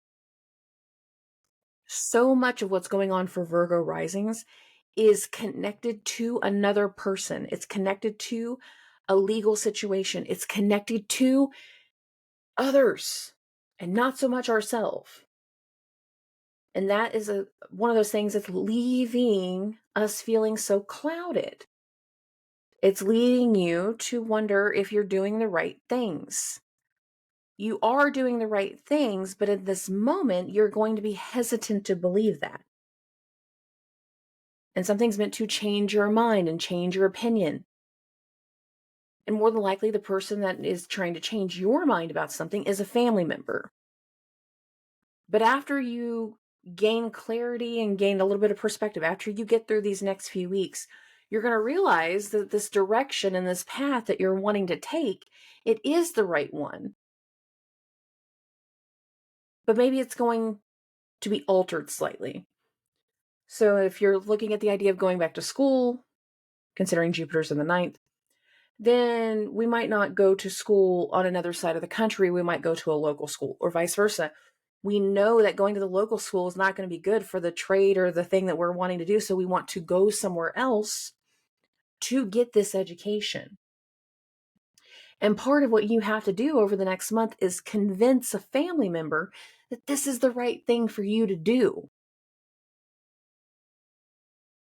So much of what's going on for Virgo risings is connected to another person. It's connected to a legal situation. It's connected to others and not so much ourselves. And that is one of those things that's leaving us feeling so clouded. It's leading you to wonder if you're doing the right things. You are doing the right things, but at this moment, you're going to be hesitant to believe that. And something's meant to change your mind and change your opinion. And more than likely, the person that is trying to change your mind about something is a family member. But after you gain clarity and gain a little bit of perspective, after you get through these next few weeks, you're going to realize that this direction and this path that you're wanting to take, it is the right one. But maybe it's going to be altered slightly. So if you're looking at the idea of going back to school, considering Jupiter's in the 9th, then we might not go to school on another side of the country. We might go to a local school, or vice versa. We know that going to the local school is not going to be good for the trade or the thing that we're wanting to do. So we want to go somewhere else to get this education. And part of what you have to do over the next month is convince a family member that this is the right thing for you to do.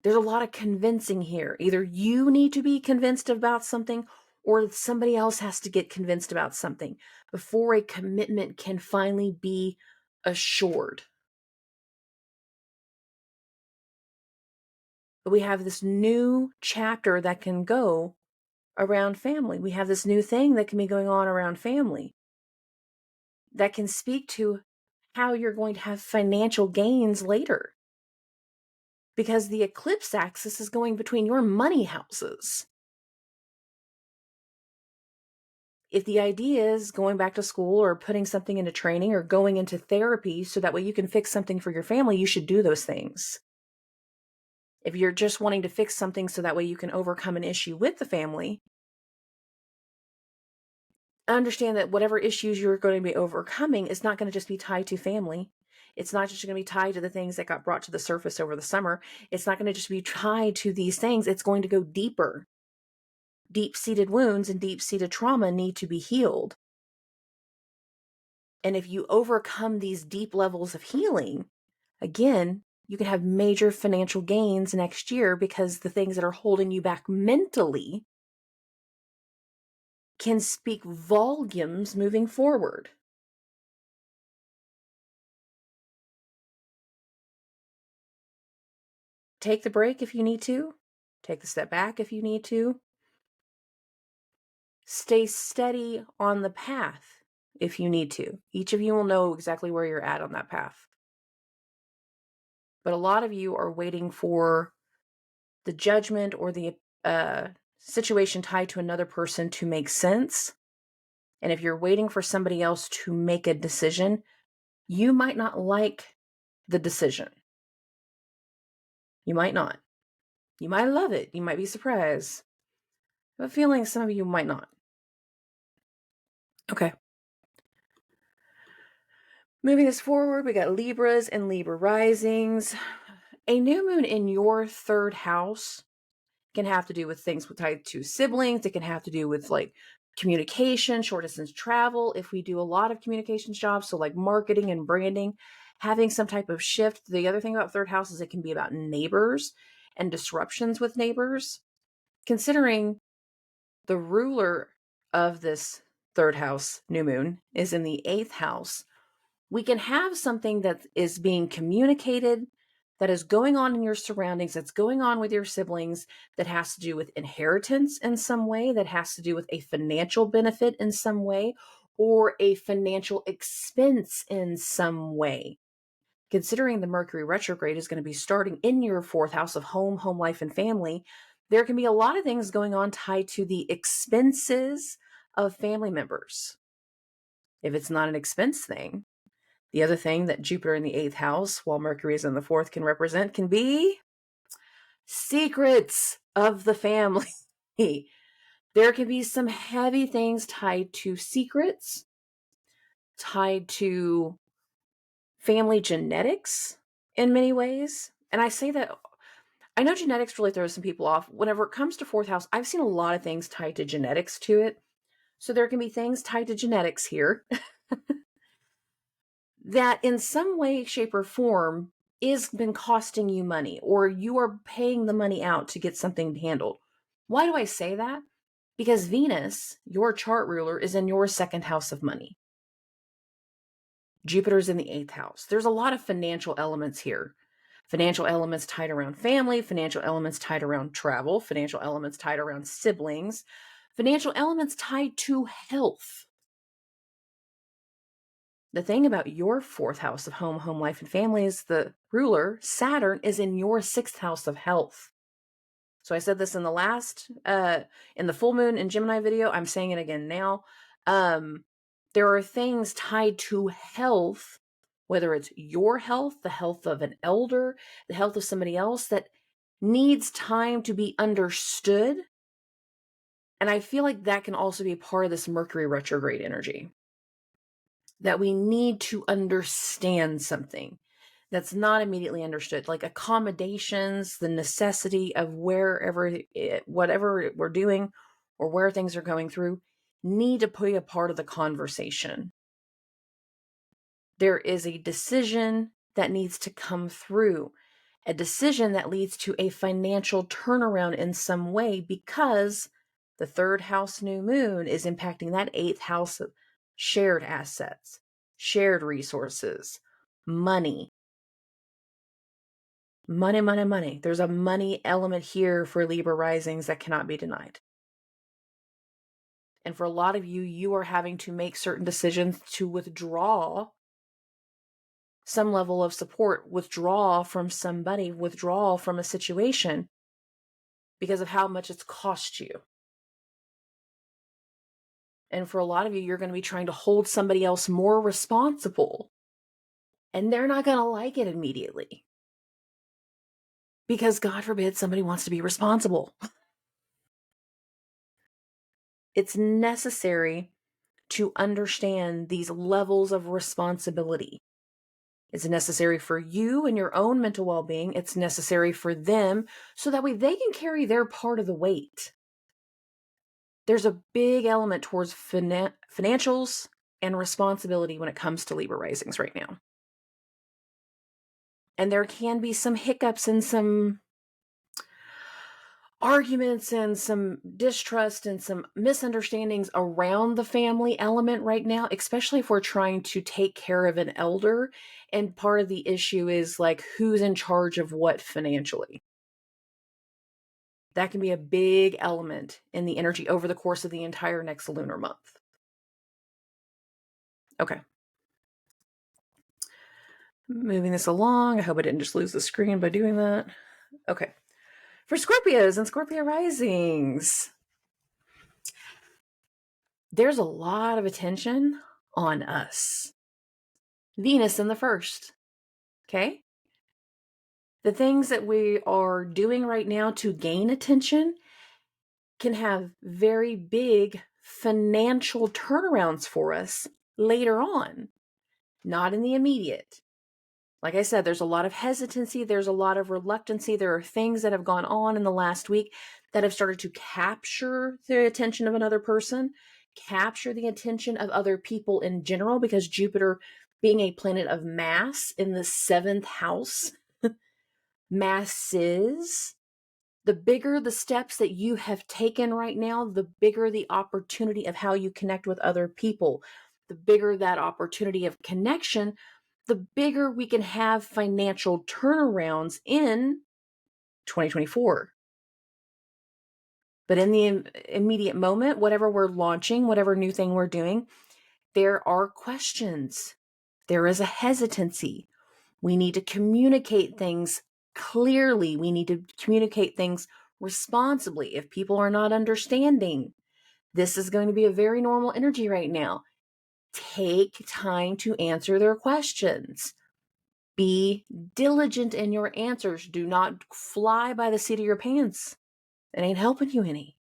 There's a lot of convincing here. Either you need to be convinced about something, or somebody else has to get convinced about something before a commitment can finally be assured. But we have this new chapter that can go around family. We have this new thing that can be going on around family that can speak to how you're going to have financial gains later. Because the eclipse axis is going between your money houses. If the idea is going back to school or putting something into training or going into therapy so that way you can fix something for your family, you should do those things. If you're just wanting to fix something so that way you can overcome an issue with the family, understand that whatever issues you're going to be overcoming is not going to just be tied to family. It's not just going to be tied to the things that got brought to the surface over the summer. It's not going to just be tied to these things. It's going to go deeper. Deep-seated wounds and deep-seated trauma need to be healed. And if you overcome these deep levels of healing, again, you can have major financial gains next year because the things that are holding you back mentally can speak volumes moving forward. Take the break if you need to. Take the step back if you need to. Stay steady on the path if you need to. Each of you will know exactly where you're at on that path. But a lot of you are waiting for the judgment or the situation tied to another person to make sense. And if you're waiting for somebody else to make a decision, you might not like the decision. You might not. You might love it. You might be surprised. I have a feeling some of you might not. Okay. Moving us forward, we got Libras and Libra risings. A new moon in your 3rd house can have to do with things tied to siblings. It can have to do with like communication, short distance travel. If we do a lot of communications jobs, so like marketing and branding, having some type of shift. The other thing about 3rd house is it can be about neighbors and disruptions with neighbors. Considering the ruler of this 3rd house new moon is in the 8th house, we can have something that is being communicated, that is going on in your surroundings, that's going on with your siblings, that has to do with inheritance in some way, that has to do with a financial benefit in some way, or a financial expense in some way. Considering the Mercury retrograde is going to be starting in your 4th house of home life, and family, there can be a lot of things going on tied to the expenses of family members. If it's not an expense thing, the other thing that Jupiter in the 8th house, while Mercury is in the 4th, can represent can be secrets of the family. There can be some heavy things tied to secrets, tied to family genetics in many ways. And I say that, I know genetics really throws some people off. Whenever it comes to 4th house, I've seen a lot of things tied to genetics to it. So there can be things tied to genetics here that in some way, shape, or form is been costing you money, or you are paying the money out to get something handled. Why do I say that? Because Venus, your chart ruler, is in your 2nd house of money. Jupiter's in the 8th house. There's a lot of financial elements here. Financial elements tied around family, financial elements tied around travel, financial elements tied around siblings, financial elements tied to health. The thing about your 4th house of home, life, and family is the ruler, Saturn, is in your 6th house of health. So I said this in the last, in the full moon in Gemini video. I'm saying it again now. There are things tied to health, whether it's your health, the health of an elder, the health of somebody else, that needs time to be understood. And I feel like that can also be part of this Mercury retrograde energy, that we need to understand something that's not immediately understood, like accommodations, the necessity of whatever we're doing or where things are going through, need to be a part of the conversation. There is a decision that needs to come through, a decision that leads to a financial turnaround in some way, because the 3rd house new moon is impacting that 8th house of shared assets, shared resources, money. Money, money, money. There's a money element here for Libra risings that cannot be denied. And for a lot of you, you are having to make certain decisions to withdraw some level of support, withdraw from somebody, withdraw from a situation because of how much it's cost you. And for a lot of you, you're going to be trying to hold somebody else more responsible, and they're not going to like it immediately. Because God forbid somebody wants to be responsible. It's necessary to understand these levels of responsibility. It's necessary for you and your own mental well-being. It's necessary for them so that way they can carry their part of the weight. There's a big element towards financials and responsibility when it comes to Libra risings right now. And there can be some hiccups and some arguments and some distrust and some misunderstandings around the family element right now, especially if we're trying to take care of an elder. And part of the issue is like, who's in charge of what financially? That can be a big element in the energy over the course of the entire next lunar month. Okay. Moving this along. I hope I didn't just lose the screen by doing that. Okay. For Scorpios and Scorpio risings, there's a lot of attention on us. Venus in the 1st. Okay? The things that we are doing right now to gain attention can have very big financial turnarounds for us later on, not in the immediate. Like I said, there's a lot of hesitancy. There's a lot of reluctancy. There are things that have gone on in the last week that have started to capture the attention of another person, capture the attention of other people in general, because Jupiter, being a planet of mass in the 7th house, masses, the bigger the steps that you have taken right now, the bigger the opportunity of how you connect with other people, the bigger that opportunity of connection, the bigger we can have financial turnarounds in 2024. But in the immediate moment, whatever we're launching, whatever new thing we're doing, there are questions. There is a hesitancy. We need to communicate things clearly. We need to communicate things responsibly. If people are not understanding, this is going to be a very normal energy right now. Take time to answer their questions. Be diligent in your answers. Do not fly by the seat of your pants. It ain't helping you any.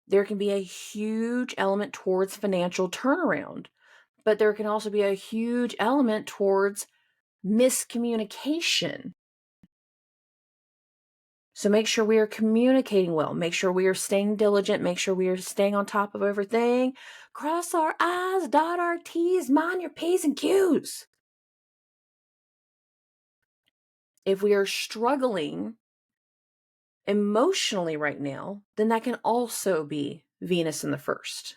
There can be a huge element towards financial turnaround, but there can also be a huge element towards miscommunication. So make sure we are communicating well. Make sure we are staying diligent. Make sure we are staying on top of everything. Cross our I's, dot our T's, mind your P's and Q's. If we are struggling emotionally right now, then that can also be Venus in the 1st.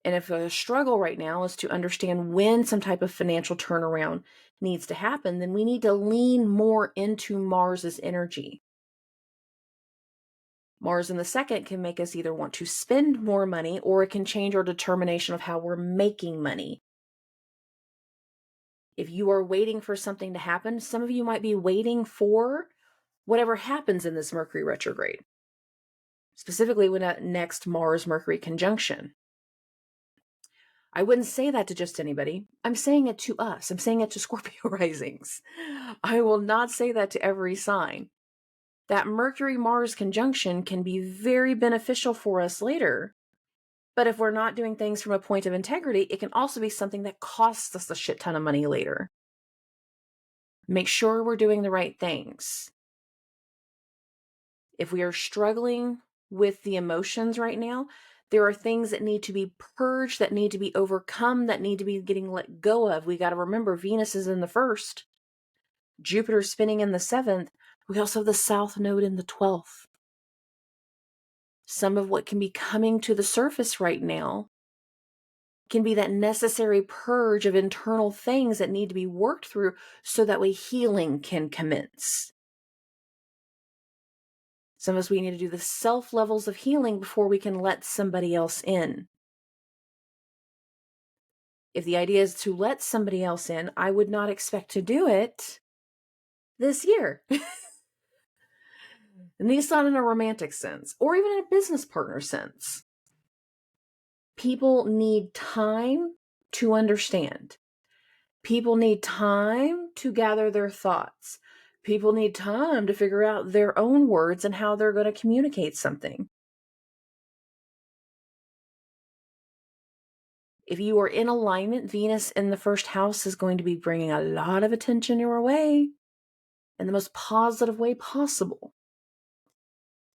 And if a struggle right now is to understand when some type of financial turnaround needs to happen, then we need to lean more into Mars's energy. Mars in the second can make us either want to spend more money, or it can change our determination of how we're making money. If you are waiting for something to happen, some of you might be waiting for whatever happens in this Mercury retrograde, specifically when that next Mars-Mercury conjunction. I wouldn't say that to just anybody. I'm saying it to us. I'm saying it to Scorpio risings. I will not say that to every sign. That Mercury-Mars conjunction can be very beneficial for us later. But if we're not doing things from a point of integrity, it can also be something that costs us a shit ton of money later. Make sure we're doing the right things. If we are struggling with the emotions right now, there are things that need to be purged, that need to be overcome, that need to be getting let go of. We got to remember Venus is in the first, Jupiter spinning in the seventh. We also have the South Node in the 12th. Some of what can be coming to the surface right now can be that necessary purge of internal things that need to be worked through so that way healing can commence. Some of us, we need to do the self levels of healing before we can let somebody else in. If the idea is to let somebody else in, I would not expect to do it this year. And these not in a romantic sense, or even in a business partner sense. People need time to understand. People need time to gather their thoughts. People need time to figure out their own words and how they're going to communicate something. If you are in alignment, Venus in the first house is going to be bringing a lot of attention your way in the most positive way possible.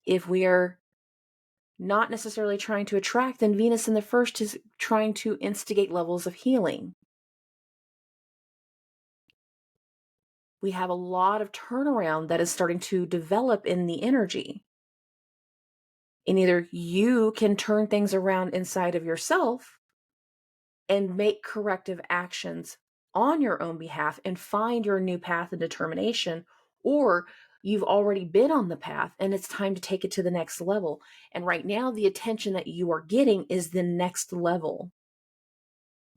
If we are not necessarily trying to attract, then Venus in the first is trying to instigate levels of healing. We have a lot of turnaround that is starting to develop in the energy. And either you can turn things around inside of yourself and make corrective actions on your own behalf and find your new path and determination, or you've already been on the path and it's time to take it to the next level. And right now, the attention that you are getting is the next level.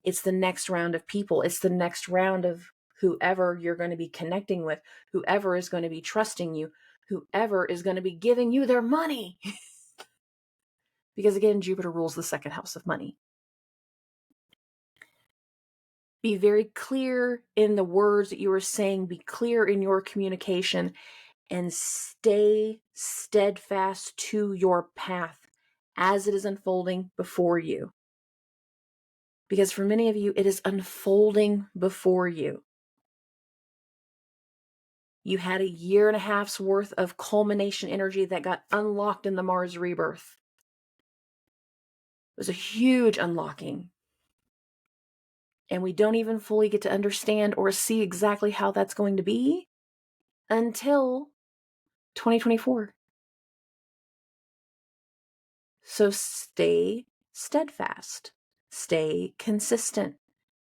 It's the next round of people. It's the next round of whoever you're going to be connecting with, whoever is going to be trusting you, whoever is going to be giving you their money. Because again, Jupiter rules the second house of money. Be very clear in the words that you are saying. Be clear in your communication and stay steadfast to your path as it is unfolding before you. Because for many of you, it is unfolding before you. You had a year and a half's worth of culmination energy that got unlocked in the Mars rebirth. It was a huge unlocking. And we don't even fully get to understand or see exactly how that's going to be until 2024. So stay steadfast, stay consistent,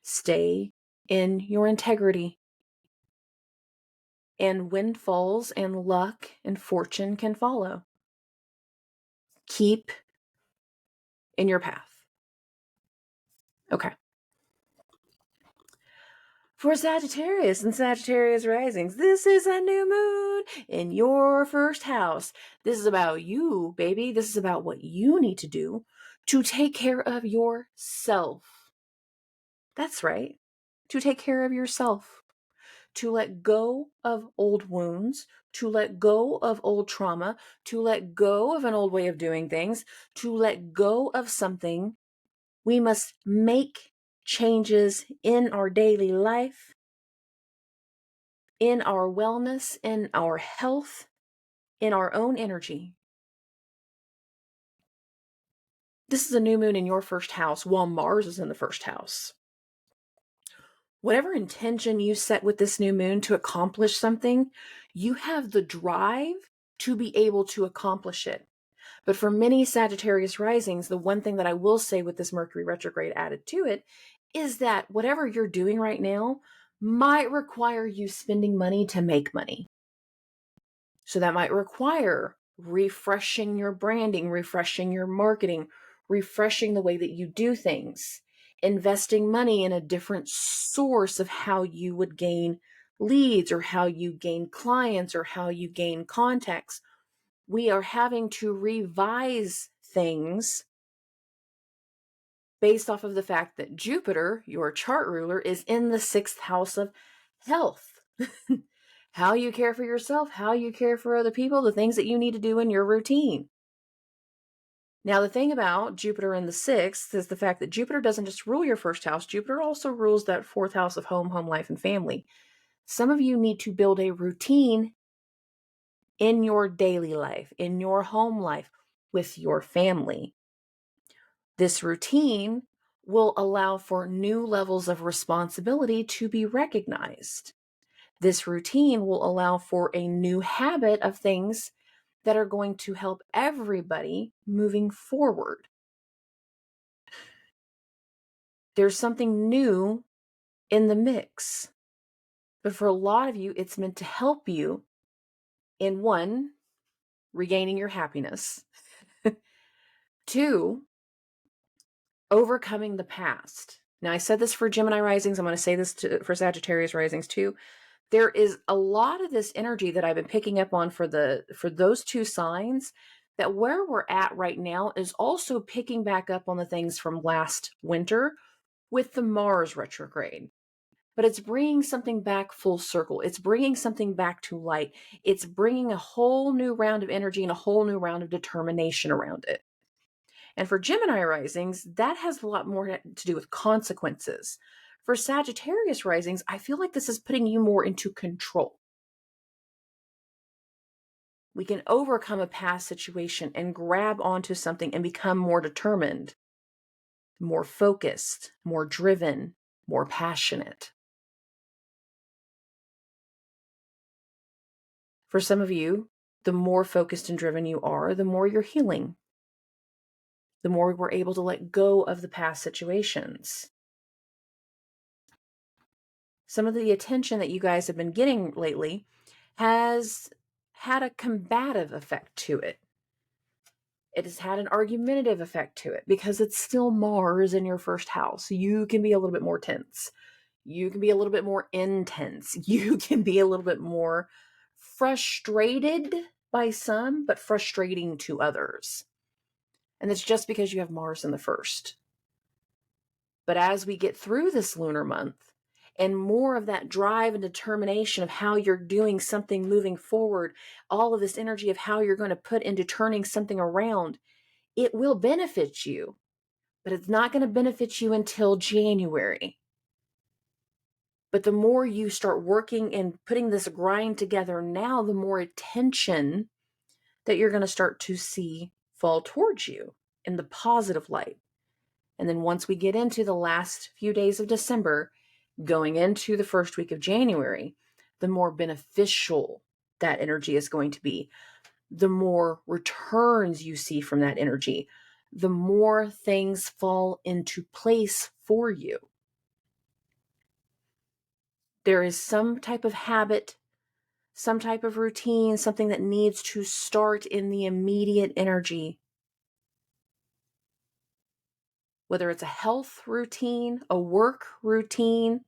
stay in your integrity. And windfalls and luck and fortune can follow. Keep in your path. Okay. For Sagittarius and Sagittarius risings, this is a new moon in your first house. This is about you, baby. This is about what you need to do to take care of yourself. That's right. To take care of yourself. To let go of old wounds, to let go of old trauma, to let go of an old way of doing things, to let go of something. We must make changes in our daily life, in our wellness, in our health, in our own energy. This is a new moon in your first house while Mars is in the first house. Whatever intention you set with this new moon to accomplish something, you have the drive to be able to accomplish it. But for many Sagittarius risings, the one thing that I will say with this Mercury retrograde added to it is that whatever you're doing right now might require you spending money to make money. So that might require refreshing your branding, refreshing your marketing, refreshing the way that you do things, investing money in a different source of how you would gain leads or how you gain clients or how you gain contacts. We are having to revise things based off of the fact that Jupiter, your chart ruler, is in the 6th house of health. How you care for yourself, how you care for other people, the things that you need to do in your routine. Now, the thing about Jupiter in the 6th is the fact that Jupiter doesn't just rule your 1st house, Jupiter also rules that 4th house of home life, and family. Some of you need to build a routine in your daily life, in your home life, with your family. This routine will allow for new levels of responsibility to be recognized. This routine will allow for a new habit of things that are going to help everybody moving forward. There's something new in the mix. But for a lot of you, it's meant to help you in 1, regaining your happiness, 2, overcoming the past. Now, I said this for Gemini risings. I'm going to say this for Sagittarius risings too. There is a lot of this energy that I've been picking up on for those 2 signs, that where we're at right now is also picking back up on the things from last winter with the Mars retrograde. But it's bringing something back full circle. It's bringing something back to light. It's bringing a whole new round of energy and a whole new round of determination around it. And for Gemini risings, that has a lot more to do with consequences. For Sagittarius risings, I feel like this is putting you more into control. We can overcome a past situation and grab onto something and become more determined, more focused, more driven, more passionate. For some of you, the more focused and driven you are, the more you're healing, the more we're able to let go of the past situations. Some of the attention that you guys have been getting lately has had a combative effect to it. It has had an argumentative effect to it because it's still Mars in your 1st house. You can be a little bit more tense. You can be a little bit more intense. You can be a little bit more frustrated by some, but frustrating to others. And it's just because you have Mars in the 1st. But as we get through this lunar month, and more of that drive and determination of how you're doing something moving forward, all of this energy of how you're going to put into turning something around, it will benefit you, but it's not going to benefit you until January. But the more you start working and putting this grind together now, the more attention that you're going to start to see fall towards you in the positive light. And then once we get into the last few days of December, going into the 1st week of January, the more beneficial that energy is going to be. The more returns you see from that energy, the more things fall into place for you. There is some type of habit, some type of routine, something that needs to start in the immediate energy. Whether it's a health routine, a work routine,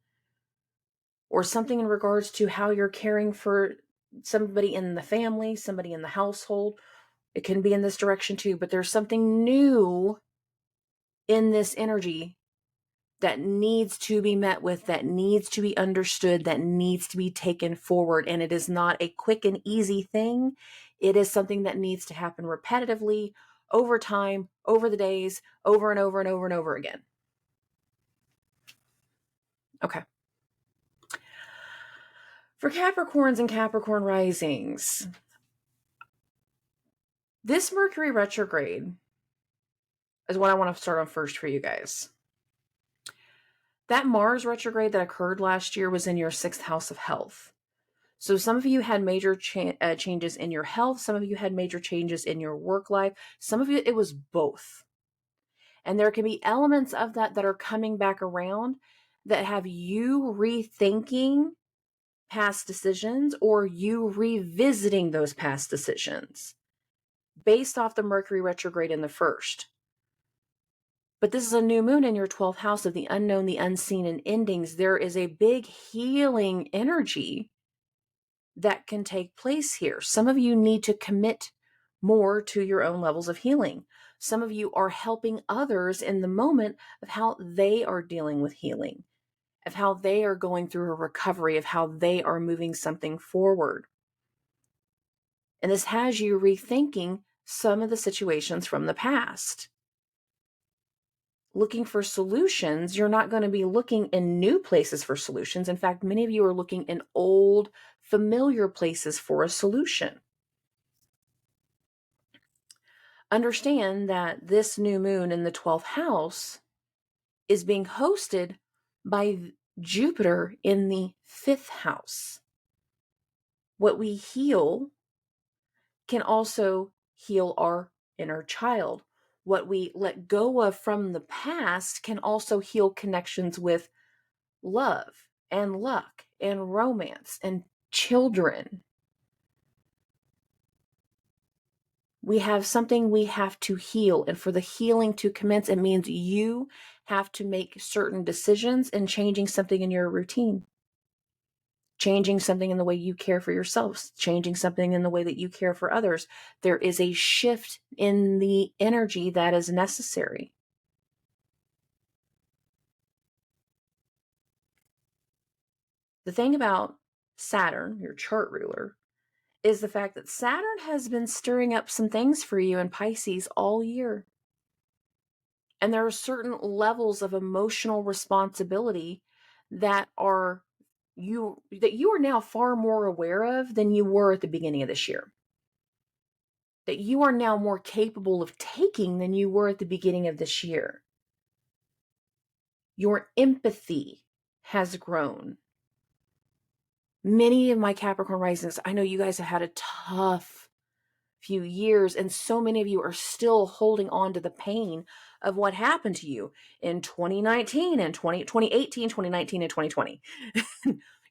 or something in regards to how you're caring for somebody in the family, somebody in the household. It can be in this direction too, but there's something new in this energy that needs to be met with, that needs to be understood, that needs to be taken forward. And it is not a quick and easy thing. It is something that needs to happen repetitively, over time, over the days, over and over and over and over again. Okay. For Capricorns and Capricorn risings, this Mercury retrograde is what I want to start on first for you guys. That Mars retrograde that occurred last year was in your 6th house of health. So some of you had major changes in your health. Some of you had major changes in your work life. Some of you, it was both. And there can be elements of that that are coming back around that have you rethinking past decisions or you revisiting those past decisions based off the Mercury retrograde in the first. But this is a new moon in your 12th house of the unknown, the unseen, and endings. There is a big healing energy that can take place here. Some of you need to commit more to your own levels of healing. Some of you are helping others in the moment of how they are dealing with healing, of how they are going through a recovery, of how they are moving something forward. And this has you rethinking some of the situations from the past. Looking for solutions, you're not going to be looking in new places for solutions. In fact, many of you are looking in old, familiar places for a solution. Understand that this new moon in the 12th house is being hosted by Jupiter in the 5th house. What we heal can also heal our inner child. What we let go of from the past can also heal connections with love and luck and romance and children. We have something we have to heal. And for the healing to commence, it means you have to make certain decisions and changing something in your routine. Changing something in the way you care for yourselves, changing something in the way that you care for others. There is a shift in the energy that is necessary. The thing about Saturn, your chart ruler, is the fact that Saturn has been stirring up some things for you in Pisces all year. And there are certain levels of emotional responsibility that you are now far more aware of than you were at the beginning of this year. That you are now more capable of taking than you were at the beginning of this year. Your empathy has grown. Many of my Capricorn risings, I know you guys have had a tough few years, and so many of you are still holding on to the pain of what happened to you in 2019 and 2018, 2019, and 2020.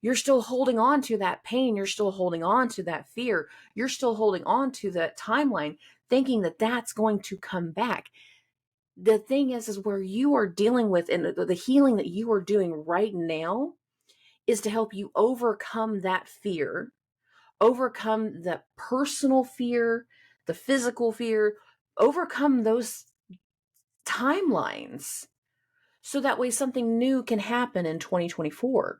You're still holding on to that pain. You're still holding on to that fear. You're still holding on to that timeline, thinking that that's going to come back. The thing is where you are dealing with, and the healing that you are doing right now is to help you overcome that fear, overcome the personal fear, the physical fear, overcome those timelines so that way something new can happen in 2024.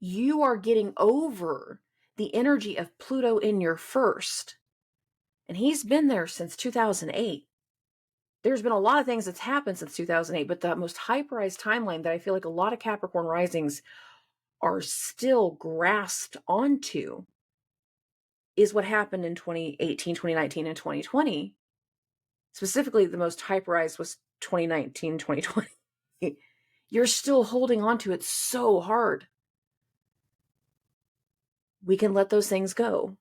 You are getting over the energy of Pluto in your first, and he's been there since 2008. There's been a lot of things that's happened since 2008, but the most hyperized timeline that I feel like a lot of Capricorn risings are still grasped onto is what happened in 2018, 2019, and 2020. Specifically, the most hyperized was 2019, 2020. You're still holding on to it so hard. We can let those things go.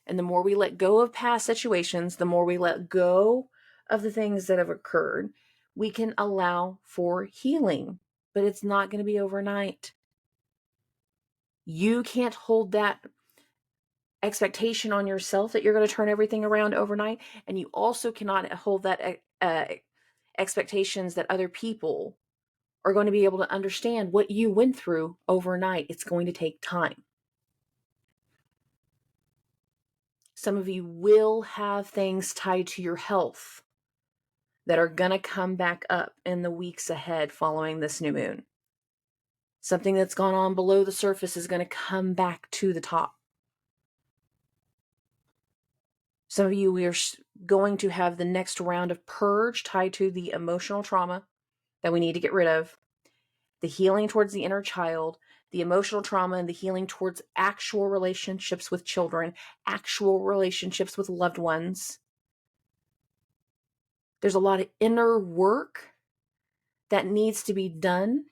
And the more we let go of past situations, the more we let go of the things that have occurred, we can allow for healing. But it's not going to be overnight. You can't hold that expectation on yourself that you're going to turn everything around overnight. And you also cannot hold that expectations that other people are going to be able to understand what you went through overnight. It's going to take time. Some of you will have things tied to your health that are going to come back up in the weeks ahead following this new moon. Something that's gone on below the surface is going to come back to the top. Some of you, we are going to have the next round of purge tied to the emotional trauma that we need to get rid of, the healing towards the inner child, the emotional trauma, and the healing towards actual relationships with children, actual relationships with loved ones. There's a lot of inner work that needs to be done.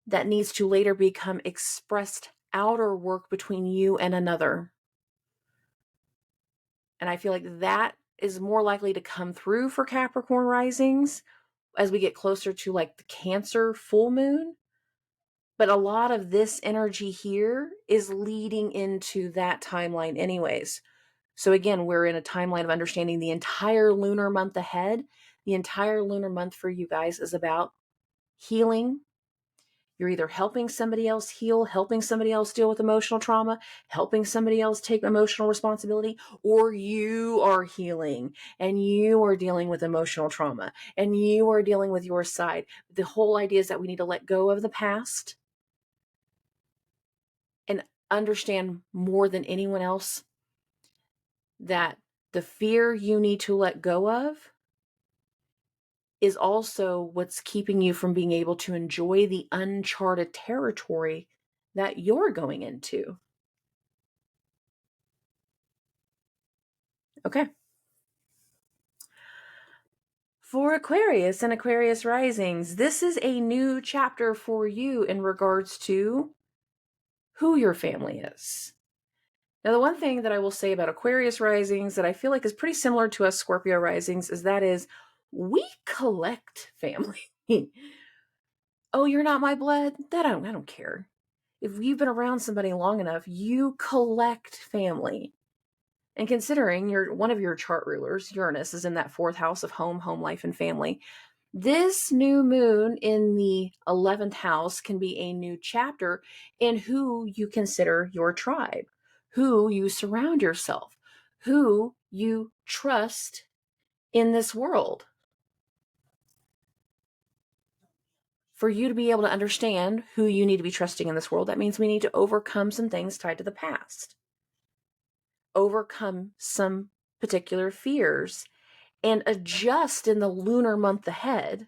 that needs to later become expressed outer work between you and another. And I feel like that is more likely to come through for Capricorn risings as we get closer to like the Cancer full moon. But a lot of this energy here is leading into that timeline anyways. So again, we're in a timeline of understanding the entire lunar month ahead. The entire lunar month for you guys is about healing. You're either helping somebody else heal, helping somebody else deal with emotional trauma, helping somebody else take emotional responsibility, or you are healing and you are dealing with emotional trauma and you are dealing with your side. The whole idea is that we need to let go of the past and understand more than anyone else that the fear you need to let go of is also what's keeping you from being able to enjoy the uncharted territory that you're going into. Okay. For Aquarius and Aquarius risings, this is a new chapter for you in regards to who your family is. Now, the one thing that I will say about Aquarius risings that I feel like is pretty similar to us Scorpio risings is we collect family. Oh, you're not my blood? I don't care. If you've been around somebody long enough, you collect family. And considering one of your chart rulers, Uranus, is in that fourth house of home, life, and family, this new moon in the 11th house can be a new chapter in who you consider your tribe, who you surround yourself, who you trust in this world. For you to be able to understand who you need to be trusting in this world, that means we need to overcome some things tied to the past, overcome some particular fears, and adjust in the lunar month ahead,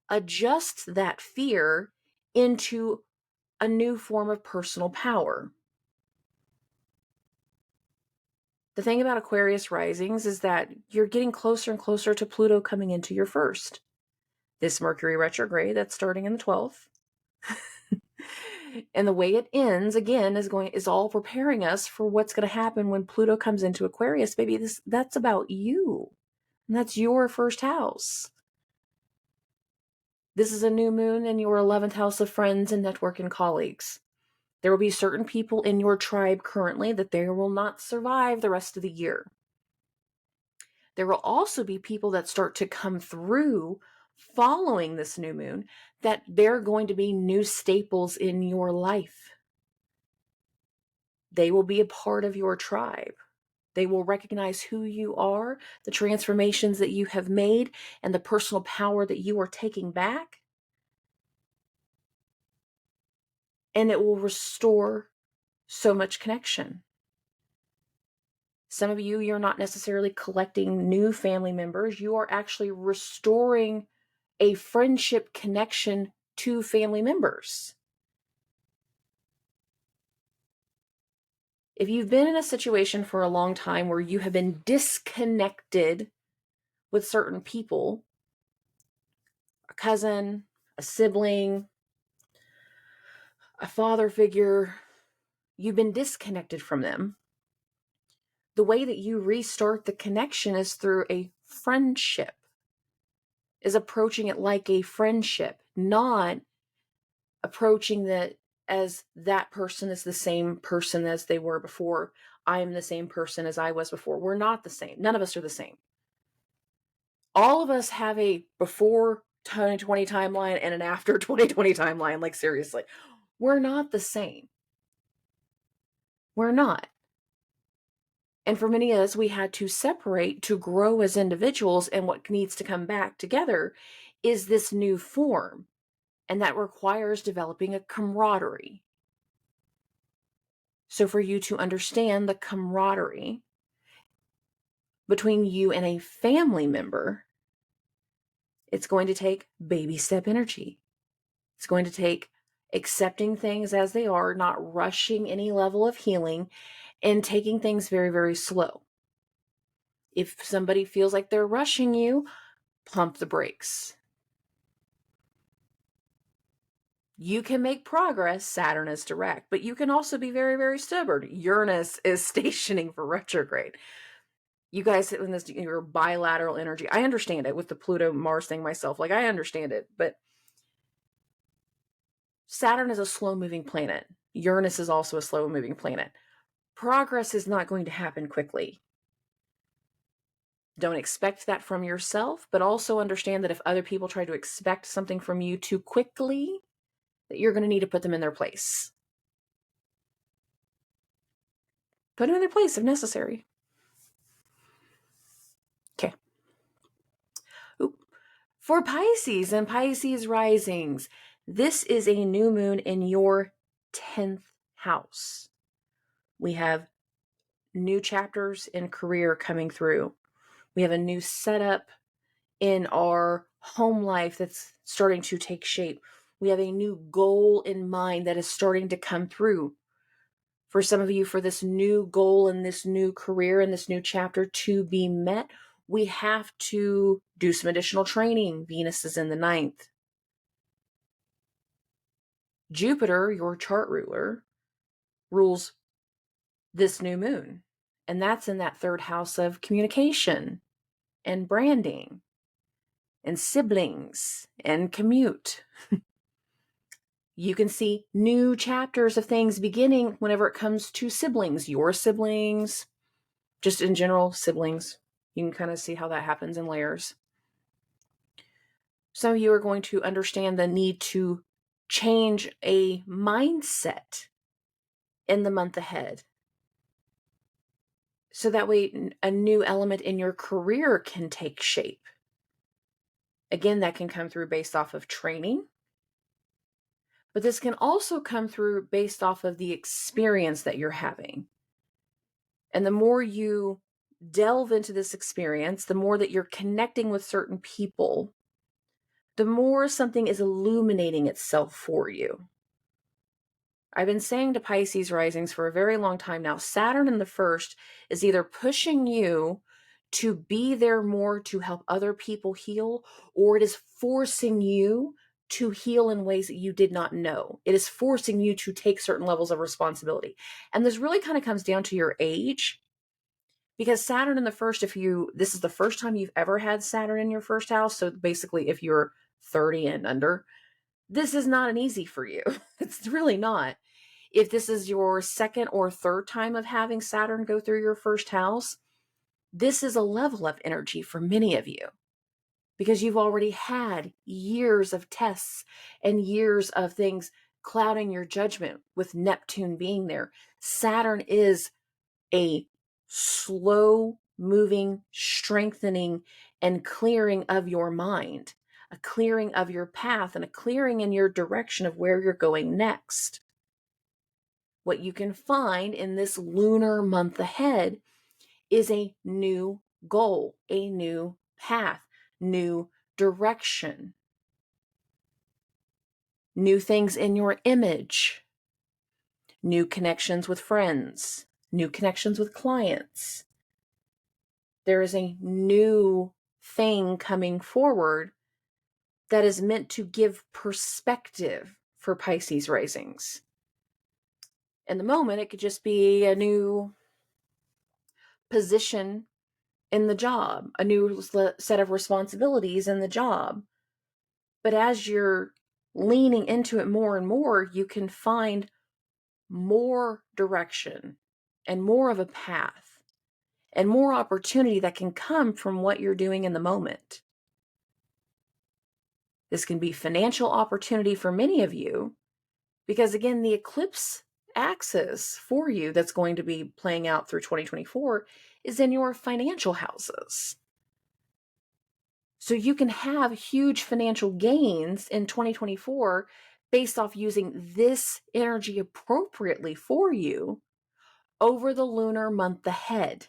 adjust that fear into a new form of personal power. The thing about Aquarius risings is that you're getting closer and closer to Pluto coming into your first. This Mercury retrograde that's starting in the 12th. And the way it ends, again, is all preparing us for what's going to happen when Pluto comes into Aquarius. Baby, that's about you. And that's your first house. This is a new moon in your 11th house of friends and network and colleagues. There will be certain people in your tribe currently that they will not survive the rest of the year. There will also be people that start to come through following this new moon that they're going to be new staples in your life. They will be a part of your tribe. They will recognize who you are, the transformations that you have made, and the personal power that you are taking back. And it will restore so much connection. Some of you, you're not necessarily collecting new family members. You are actually restoring a friendship connection to family members. If you've been in a situation for a long time where you have been disconnected with certain people, a cousin, a sibling, a father figure, you've been disconnected from them. The way that you restart the connection is through a friendship, is approaching it like a friendship, not approaching that as that person is the same person as they were before. I am the same person as I was before. We're not the same. None of us are the same. All of us have a before 2020 timeline and an after 2020 timeline. Like, seriously, we're not the same. We're not. And for many of us, we had to separate to grow as individuals. And what needs to come back together is this new form. And that requires developing a camaraderie. So for you to understand the camaraderie between you and a family member, it's going to take baby step energy. It's going to take accepting things as they are, not rushing any level of healing, and taking things very, very slow. If somebody feels like they're rushing you, pump the brakes. You can make progress. Saturn is direct, but you can also be very, very stubborn. Uranus is stationing for retrograde. You guys in this, your bilateral energy. I understand it with the Pluto Mars thing myself. Like, I understand it, but Saturn is a slow moving planet. Uranus is also a slow moving planet. Progress is not going to happen quickly. Don't expect that from yourself, but also understand that if other people try to expect something from you too quickly, that you're going to need to put them in their place. Put them in their place if necessary. Okay. For Pisces and Pisces risings, this is a new moon in your 10th house. We have new chapters in career coming through. We have a new setup in our home life that's starting to take shape. We have a new goal in mind that is starting to come through. For some of you, for this new goal and this new career and this new chapter to be met, we have to do some additional training. Venus is in the 9th. Jupiter, your chart ruler, rules this new moon. And that's in that 3rd house of communication and branding and siblings and commute. You can see new chapters of things beginning whenever it comes to siblings, your siblings, just in general, siblings. You can kind of see how that happens in layers. Some of you are going to understand the need to change a mindset in the month ahead. So that way a new element in your career can take shape. Again, that can come through based off of training. But this can also come through based off of the experience that you're having. And the more you delve into this experience, the more that you're connecting with certain people, the more something is illuminating itself for you. I've been saying to Pisces risings for a very long time now, Saturn in the 1st is either pushing you to be there more to help other people heal, or it is forcing you to heal in ways that you did not know. It is forcing you to take certain levels of responsibility. And this really kind of comes down to your age, because Saturn in the 1st, this is the first time you've ever had Saturn in your 1st house. So basically, if you're 30 and under, this is not an easy for you. It's really not. If this is your 2nd or 3rd time of having Saturn go through your 1st house, this is a level of energy for many of you, because you've already had years of tests and years of things clouding your judgment with Neptune being there. Saturn is a slow moving, strengthening, and clearing of your mind, a clearing of your path, and a clearing in your direction of where you're going next. What you can find in this lunar month ahead is a new goal, a new path, new direction, new things in your image, new connections with friends, new connections with clients. There is a new thing coming forward that is meant to give perspective for Pisces risings. In the moment, it could just be a new position in the job, a new set of responsibilities in the job. But as you're leaning into it more and more, you can find more direction and more of a path and more opportunity that can come from what you're doing in the moment. This can be financial opportunity for many of you, because again, the eclipse axis for you that's going to be playing out through 2024 is in your financial houses. So you can have huge financial gains in 2024 based off using this energy appropriately for you over the lunar month ahead.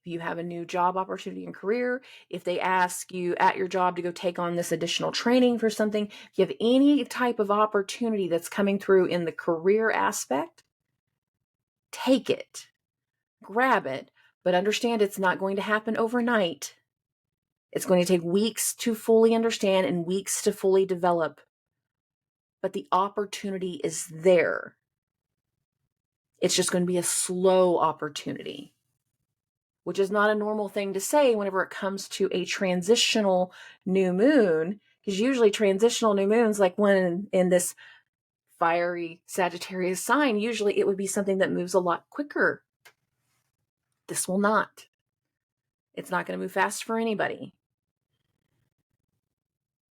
If you have a new job opportunity and career, if they ask you at your job to go take on this additional training for something, if you have any type of opportunity that's coming through in the career aspect, take it, grab it, but understand it's not going to happen overnight. It's going to take weeks to fully understand and weeks to fully develop, but the opportunity is there. It's just going to be a slow opportunity, which is not a normal thing to say whenever it comes to a transitional new moon, because usually transitional new moons, like when in this fiery Sagittarius sign, usually it would be something that moves a lot quicker. This will not. It's not going to move fast for anybody.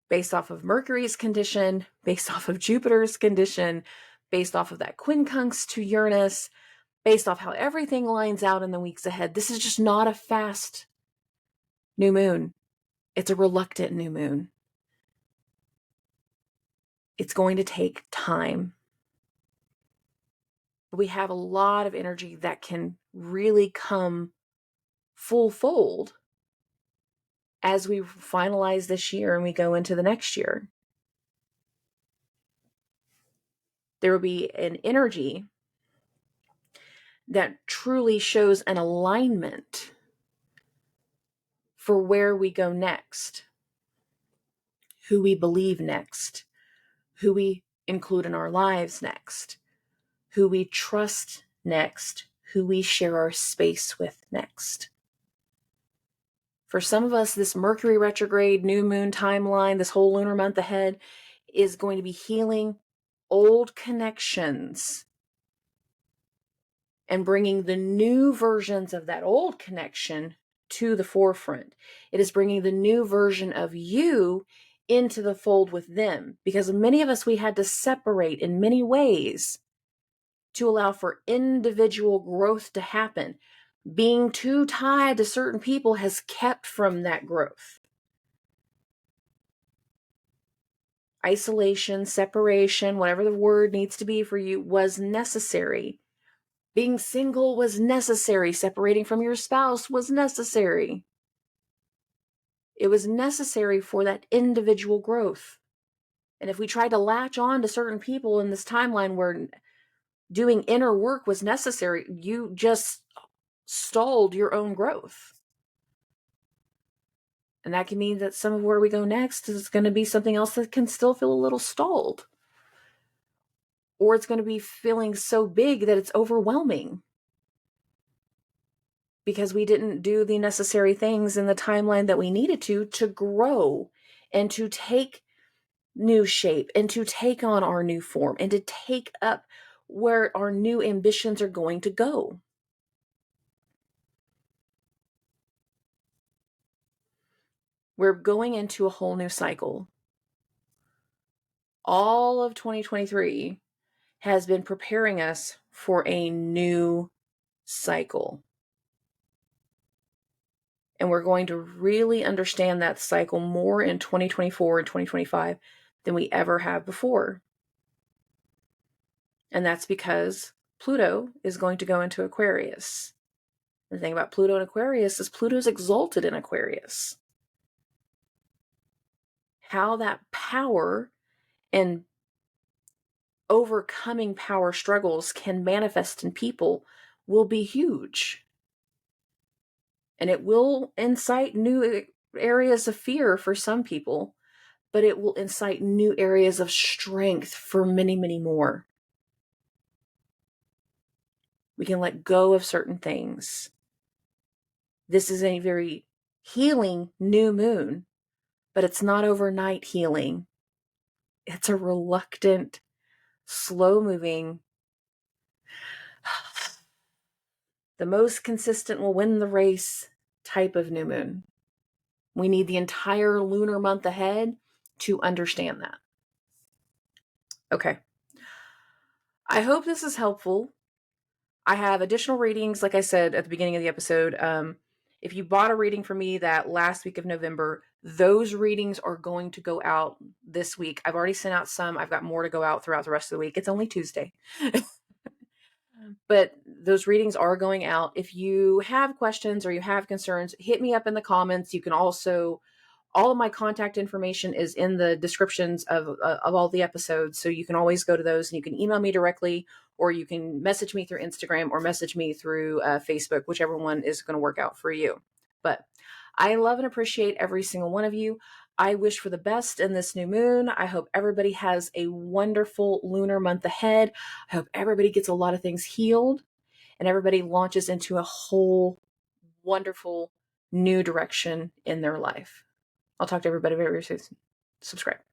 Based off of Mercury's condition, based off of Jupiter's condition, based off of that quincunx to Uranus, based off how everything lines out in the weeks ahead, this is just not a fast new moon. It's a reluctant new moon. It's going to take time. We have a lot of energy that can really come full fold as we finalize this year and we go into the next year. There will be an energy that truly shows an alignment for where we go next, who we believe next, who we include in our lives next, who we trust next, who we share our space with next. For some of us, this Mercury retrograde, new moon timeline, this whole lunar month ahead is going to be healing old connections and bringing the new versions of that old connection to the forefront. It is bringing the new version of you into the fold with them, because many of us, we had to separate in many ways to allow for individual growth to happen. Being too tied to certain people has kept from that growth. Isolation, separation, whatever the word needs to be for you, was necessary. Being single was necessary. Separating from your spouse was necessary. It was necessary for that individual growth. And if we tried to latch on to certain people in this timeline where doing inner work was necessary, you just stalled your own growth. And that can mean that some of where we go next is going to be something else that can still feel a little stalled. Or it's going to be feeling so big that it's overwhelming, because we didn't do the necessary things in the timeline that we needed to grow and to take new shape and to take on our new form and to take up where our new ambitions are going to go. We're going into a whole new cycle. All of 2023 has been preparing us for a new cycle. And we're going to really understand that cycle more in 2024 and 2025 than we ever have before. And that's because Pluto is going to go into Aquarius. The thing about Pluto and Aquarius is Pluto's exalted in Aquarius. How that power and overcoming power struggles can manifest in people will be huge. And it will incite new areas of fear for some people, but it will incite new areas of strength for many, many more. We can let go of certain things. This is a very healing new moon, but it's not overnight healing. It's a reluctant, slow-moving, the most consistent will win the race type of new moon. We need the entire lunar month ahead to understand that. Okay. I hope this is helpful. I have additional readings, like I said at the beginning of the episode. If you bought a reading from me that last week of November, those readings are going to go out this week. I've already sent out some. I've got more to go out throughout the rest of the week. It's only Tuesday. But those readings are going out. If you have questions or you have concerns, hit me up in the comments. You can also, all of my contact information is in the descriptions of all the episodes. So you can always go to those, and you can email me directly, or you can message me through Instagram or message me through Facebook, whichever one is going to work out for you. But I love and appreciate every single one of you. I wish for the best in this new moon. I hope everybody has a wonderful lunar month ahead. I hope everybody gets a lot of things healed and everybody launches into a whole wonderful new direction in their life. I'll talk to everybody very soon. Subscribe.